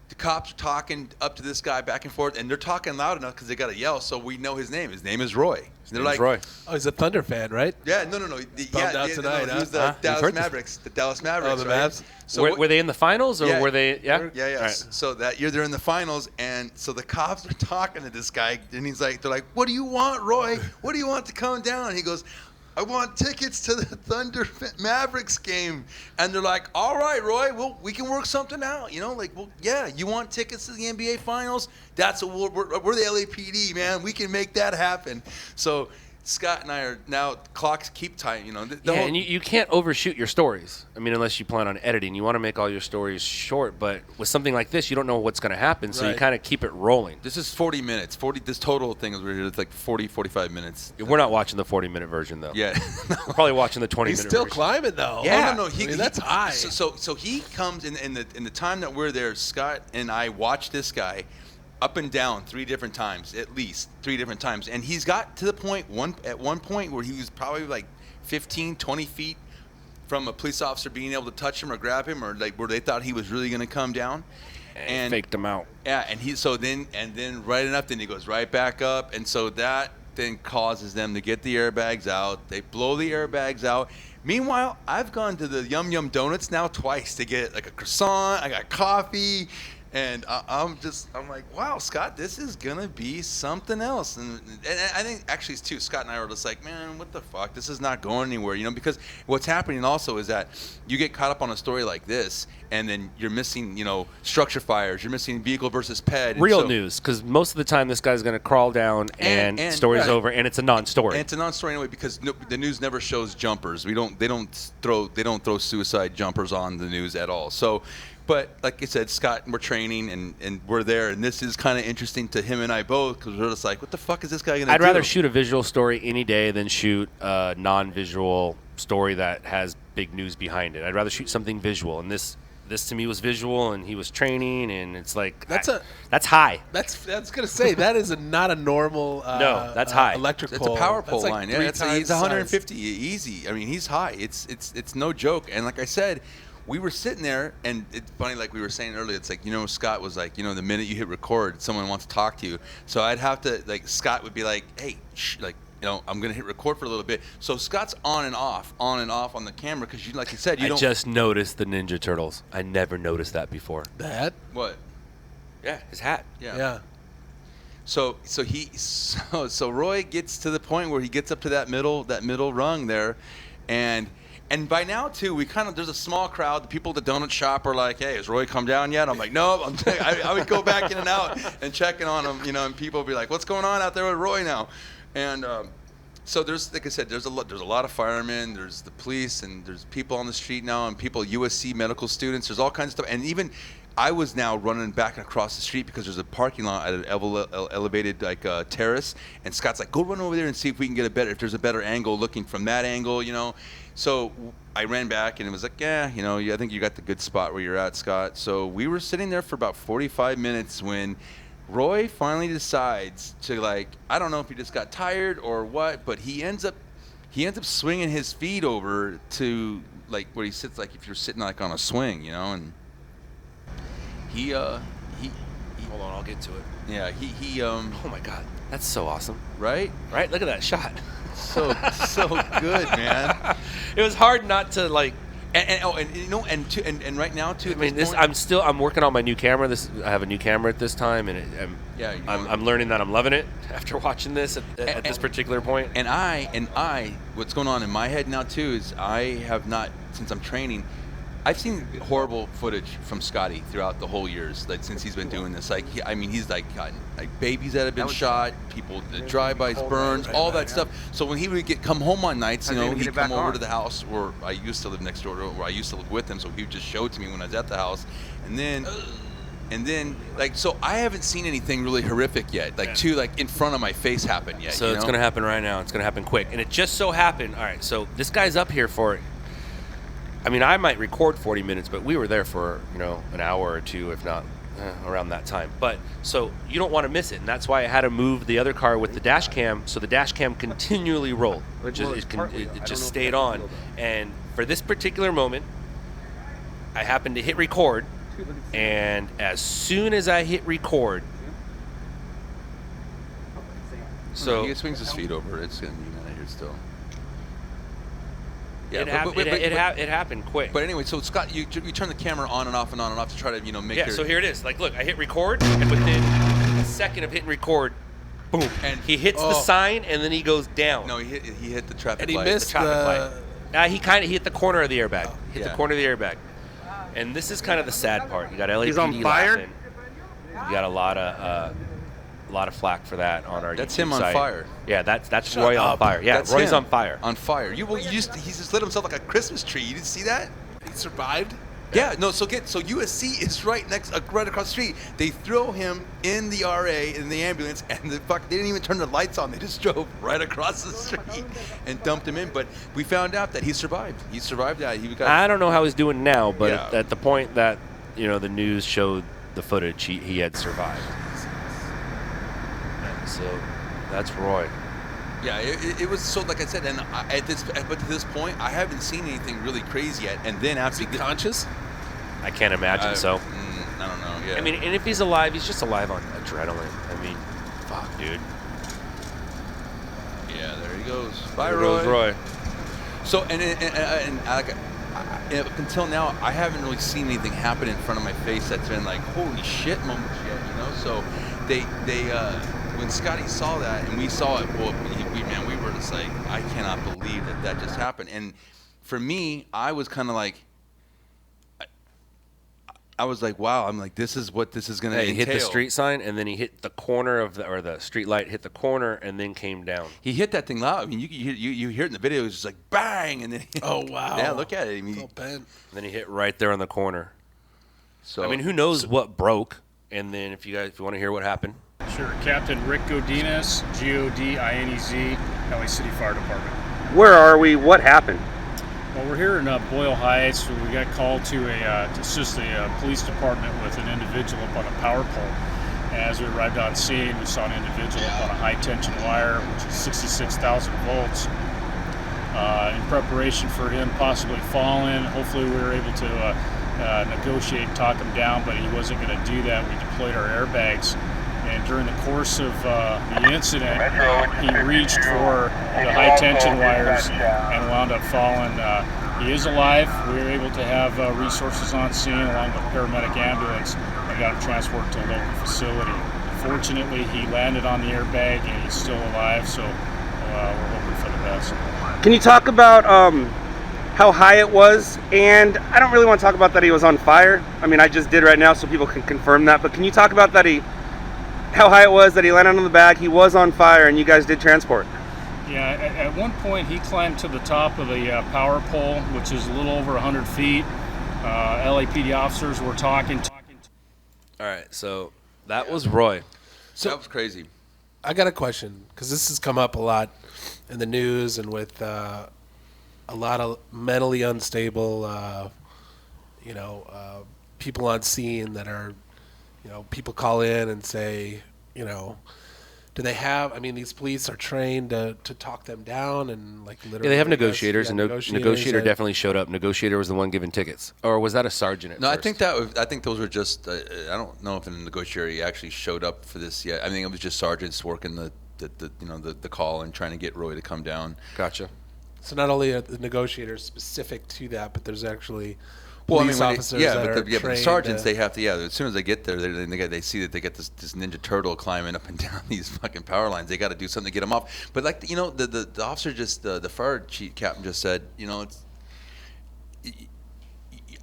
The cops are talking up to this guy back and forth, and they're talking loud enough because they got to yell, so we know his name. His name is Roy. His name is Roy. Oh, he's a Thunder fan, right? Yeah, no. Bummed out tonight, he was the Dallas Mavericks. The Dallas Mavericks. Oh, the right? Mavs. So were they in the finals, or were they? Yeah. Yeah. Right. So that year they're in the finals, and so the cops are talking to this guy, and they're like, "What do you want, Roy? What do you want to come down?" And he goes, I want tickets to the Thunder Mavericks game. And they're like, all right, Roy, well, we can work something out. You know, you want tickets to the NBA Finals? That's we're the LAPD, man. We can make that happen. So Scott and I are now, clocks keep tight, And you can't overshoot your stories. I mean, unless you plan on editing. You want to make all your stories short, but with something like this, you don't know what's going to happen, so you kind of keep it rolling. This is 40 minutes. This total thing is it's like 40, 45 minutes. We're not watching the we're-minute version, though. Yeah. We're probably watching the 20-minute version. He's still climbing, though. Yeah. Oh, no. That's high. So he comes in the time that we're there, Scott and I watch this guy up and down 3 different times, at least 3 different times. And he's got to the point, at one point where he was probably like 15, 20 feet from a police officer being able to touch him or grab him, or like where they thought he was really going to come down. And faked him out. Yeah, and then right enough, then he goes right back up. And so that then causes them to get the airbags out. They blow the airbags out. Meanwhile, I've gone to the Yum Yum Donuts now twice to get like a croissant. I got coffee. And I'm like, wow, Scott, this is going to be something else. And I think actually, too, Scott and I were just like, man, what the fuck? This is not going anywhere, because what's happening also is that you get caught up on a story like this, and then you're missing, structure fires. You're missing vehicle versus ped. Real news, because most of the time this guy's going to crawl down and story's over, and it's a non-story. And it's a non-story anyway because the news never shows jumpers. They don't throw suicide jumpers on the news at all. So. But like I said, Scott, we're training and we're there, and this is kind of interesting to him and I both because we're just like, what the fuck is this guy going to do? I'd rather shoot a visual story any day than shoot a non-visual story that has big news behind it. I'd rather shoot something visual, and this to me was visual, and he was training, and it's like that's high. That's gonna say that is not a normal. No, that's high. Electric it's pole. A power pole like line. 3 Yeah, times it's 150 size. easy. I mean, he's high. It's no joke. And like I said. We were sitting there, and it's funny, like we were saying earlier, it's like, Scott was like, the minute you hit record, someone wants to talk to you. So I'd have to, like, Scott would be like, hey, I'm going to hit record for a little bit. So Scott's on and off on the camera because, like you said, you don't. I just noticed the Ninja Turtles. I never noticed that before. The hat? What? Yeah, his hat. Yeah. So Roy gets to the point where he gets up to that middle rung there, and by now, too, there's a small crowd. The people at the donut shop are like, hey, has Roy come down yet? I'm like, no. I would go back in and out and checking on him, and people would be like, what's going on out there with Roy now? And so there's, like I said, there's a lot of firemen. There's the police, and there's people on the street now, and people, USC medical students. There's all kinds of stuff. And even I was now running back across the street because there's a parking lot at an elevated terrace. And Scott's like, go run over there and see if we can get if there's a better angle looking from that angle, So I ran back, and it was like, I think you got the good spot where you're at, Scott. So we were sitting there for about 45 minutes when Roy finally decides to, I don't know if he just got tired or what, but he ends up swinging his feet over to, where he sits, if you're sitting, on a swing, and he hold on, I'll get to it. Yeah, he oh my God, that's so awesome. Right? Look at that shot. So good, man. It was hard not to And right now too. I mean, I'm working on my new camera. I have a new camera at this time, and I'm learning that I'm loving it after watching this at this particular point. And what's going on in my head now too is I have not, since I'm training, I've seen horrible footage from Scotty throughout the whole years, like since he's been doing this. Like, he's like gotten like babies that have been shot, people, the drive-bys, burns, all that stuff. So when he would come home on nights, he'd come over to the house where I used to live next door, where I used to live with him. So he would just show it to me when I was at the house, and then like, so I haven't seen anything really horrific yet, like in front of my face happen yet. So it's gonna happen right now. It's gonna happen quick, and it just so happened. All right, so this guy's up here for. I mean, I might record 40 minutes, but we were there for, an hour or two, if not around that time. But so you don't want to miss it. And that's why I had to move the other car with the dash cam. So the dash cam continually rolled. It just stayed on. And for this particular moment, I happened to hit record. And as soon as I hit record, so he swings his feet over. It's going to be out here still. Yeah, it happened quick. But anyway, so Scott, you turn the camera on and off to try to make. Yeah. So here it is. Like, look, I hit record, and within a second of hitting record, boom, and he hits the sign, and then he goes down. No, he hit the traffic light. And he missed the traffic light. He hit the corner of the airbag. The corner of the airbag. And this is kind of the sad part. You got LAPD He's on fire. laughing. You got a lot of flack for that on our. That's YouTube him on site. fire. Yeah, that's Roy on fire. Yeah, that's Roy's him. on fire. On fire. He just lit himself like a Christmas tree. You didn't see that? He survived. Yeah. No. So USC is right across the street. They throw him in the RA in the ambulance, and they didn't even turn the lights on. They just drove right across the street and dumped him in. But we found out that he survived. He survived that. I don't know how he's doing now, but at the point that the news showed the footage, he had survived. So that's Roy. Yeah, it was so, like I said, and but to this point, I haven't seen anything really crazy yet. And then after, is he conscious? I can't imagine so. I don't know. Yeah. I mean, and if he's alive, he's just alive on adrenaline. I mean, fuck, dude. Yeah, there he goes. Bye, there goes Roy. So until now, I haven't really seen anything happen in front of my face that's been like holy shit moments yet. So they when Scotty saw that and we saw it, well, we were just like, I cannot believe that just happened. And for me, I was kind of like, I was like, wow, I'm like, this is what this is going to entail. He hit the street sign, and then he hit the corner of the street light, hit the corner, and then came down. He hit that thing loud. I mean, you hear it in the video. It was just like bang, and then oh wow, yeah, look at it. I mean, and then he hit right there on the corner. So I mean, who knows what broke? And then if you want to hear what happened. Sure, Captain Rick Godinez, Godinez, LA City Fire Department. Where are we? What happened? Well, we're here in Boyle Heights. We got called to assist the police department with an individual up on a power pole. As we arrived on scene, we saw an individual up on a high tension wire, which is 66,000 volts. In preparation for him possibly falling, hopefully we were able to negotiate, talk him down, but he wasn't going to do that. We deployed our airbags. And during the course of the incident, he reached for the high tension wires and wound up falling. He is alive. We were able to have resources on scene along with paramedic ambulance and got him transported to a local facility. Fortunately, he landed on the airbag and he's still alive, so we're hoping for the best. Can you talk about how high it was? And I don't really want to talk about that he was on fire. I mean, I just did right now so people can confirm that, but can you talk about that how high it was, that he landed on the bag, he was on fire, and you guys did transport? Yeah, at one point he climbed to the top of the power pole, which is a little over 100 feet. LAPD officers were talking. All right, so that was Roy. So that was crazy. I got a question, because this has come up a lot in the news and with a lot of mentally unstable, people on scene that are, people call in and say, do they have? I mean, these police are trained to talk them down and like literally. Yeah, they have negotiators, and negotiator definitely showed up. Negotiator was the one giving tickets, or was that a sergeant? No, first? I think those were just. I don't know if the negotiator actually showed up for this yet. I think it was just sergeants working the call and trying to get Roy to come down. Gotcha. So not only are the negotiators specific to that, but there's actually Well, police when officers they, that are but the trained sergeants, to- they have to, as soon as they get there, they see that they get this Ninja Turtle climbing up and down these fucking power lines. They got to do something to get them off. But like, the officer just, the fire chief captain just said, it's,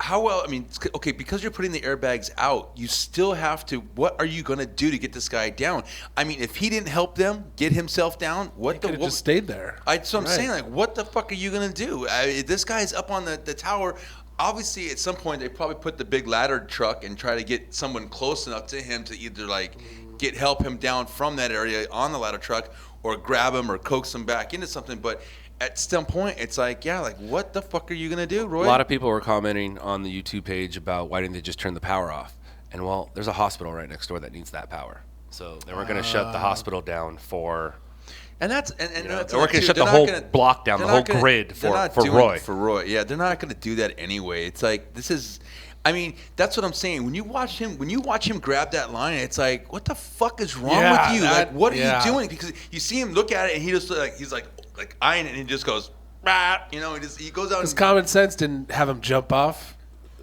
how well, I mean, okay, because you're putting the airbags out, you still have to, what are you going to do to get this guy down? I mean, if he didn't help them get himself down, what the, could have just stayed there. So I'm Right. saying, like, what the fuck are you going to do? This guy's up on the tower. Obviously, at some point, they probably put the big ladder truck and try to get someone close enough to him to either, like, help him down from that area on the ladder truck or grab him or coax him back into something. But at some point, it's like, what the fuck are you going to do, Roy? A lot of people were commenting on the YouTube page about why didn't they just turn the power off? And, well, there's a hospital right next door that needs that power. So they were going to shut the hospital down for... And that's they were going to shut the whole block down, the whole grid for Roy. For Roy, yeah, they're not going to do that anyway. It's like this is, I mean, that's what I'm saying. When you watch him grab that line, it's like, what the fuck is wrong with you? Like, what are you doing? Because you see him look at it, and he just he's like eyeing it, and he just goes, he goes out. His common sense didn't have him jump off.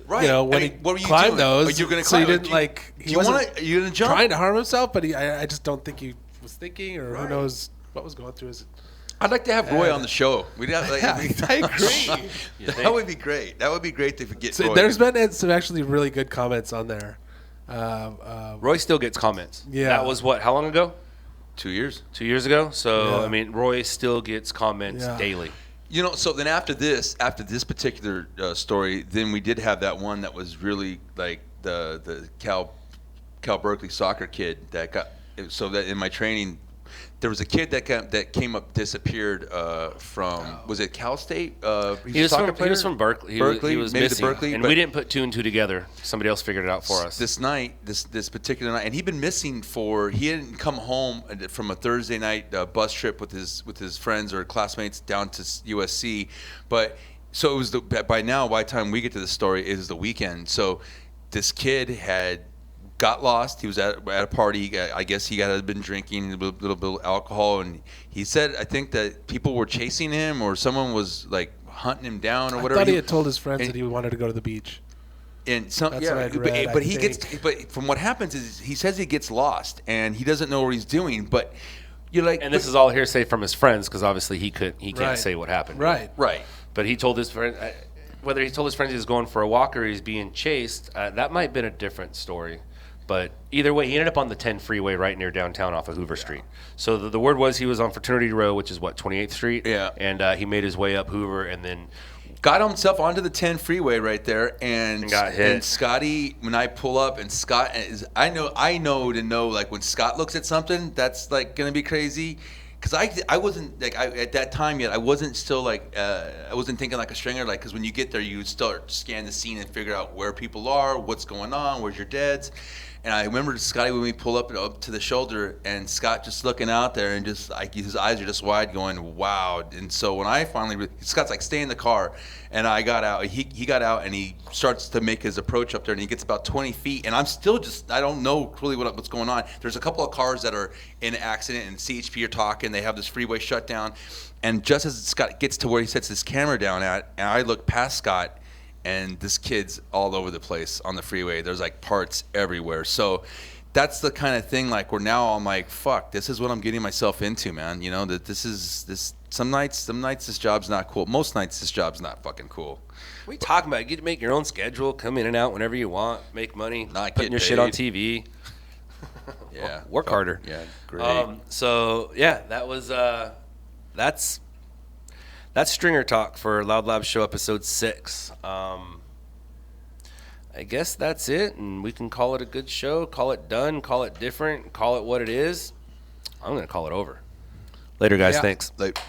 Right. When what were he you climbed doing? those, Are you gonna so he climb? didn't he wasn't are you gonna jump? trying to harm himself, but I just don't think he was thinking, or who knows what was going through his. I'd like to have Roy on the show. We'd have, I agree. That would be great. That would be great to get So Roy. there's been some actually really good comments on there. Roy still gets comments. Yeah. That was what? How long ago? 2 years. 2 years ago. So Yeah. I mean, Roy still gets comments daily. So then after this particular story, then we did have that one that was really like the Cal Berkeley soccer kid that got. So that in my training, there was a kid that came up disappeared from was it Cal State? He was from Berkeley. He was maybe missing, Berkeley, and but we didn't put two and two together. Somebody else figured it out for us. This particular night, and he'd been missing he hadn't come home from a Thursday night bus trip with his friends or classmates down to USC, but so it was by the time we get to the story, it is the weekend. So this kid had got lost. He was at a party. I guess he had been drinking a little bit of alcohol, and he said, I think that people were chasing him or someone was like hunting him down or whatever. I thought he had told his friends that he wanted to go to the beach. And some, That's what I'd read, but from what happens is he says he gets lost and he doesn't know what he's doing. But you're like, and this is all hearsay from his friends because obviously he can't say what happened. Right. But he told his friend, whether he told his friends he was going for a walk or he's being chased, that might have been a different story. But either way, he ended up on the 10 freeway right near downtown off of Hoover Street. So the word was he was on Fraternity Row, which is 28th Street. Yeah. And he made his way up Hoover and then got himself onto the 10 freeway right there and got hit. And Scotty, when I pull up and Scott is, I know like when Scott looks at something that's like gonna be crazy. Cause I wasn't like at that time yet. I wasn't still like I wasn't thinking like a stringer. Like, cause when you get there, you start to scan the scene and figure out where people are, what's going on, where's your dads. And I remember Scotty when we pull up to the shoulder, and Scott just looking out there, and just like his eyes are just wide, going wow. And so when I finally, Scott's like, stay in the car, and I got out. He got out, and he starts to make his approach up there, and he gets about 20 feet, and I'm still just, I don't know really what's going on. There's a couple of cars that are in an accident, and CHP are talking. They have this freeway shut down, and just as Scott gets to where he sets his camera down at, and I look past Scott. And this kid's all over the place on the freeway. There's like parts everywhere. So that's the kind of thing like where now I'm like, fuck, this is what I'm getting myself into, man. You know, that this some nights this job's not cool. Most nights this job's not fucking cool. What are you talking about? You get to make your own schedule, come in and out whenever you want, make money, Not putting get your shit on paid. TV. Yeah. Work harder. Yeah, great. So yeah, that was that's Stringer Talk for Loud Labs Show episode 6. I guess that's it, and we can call it a good show, call it done, call it different, call it what it is. I'm going to call it over. Later, guys. Yeah. Thanks. Like.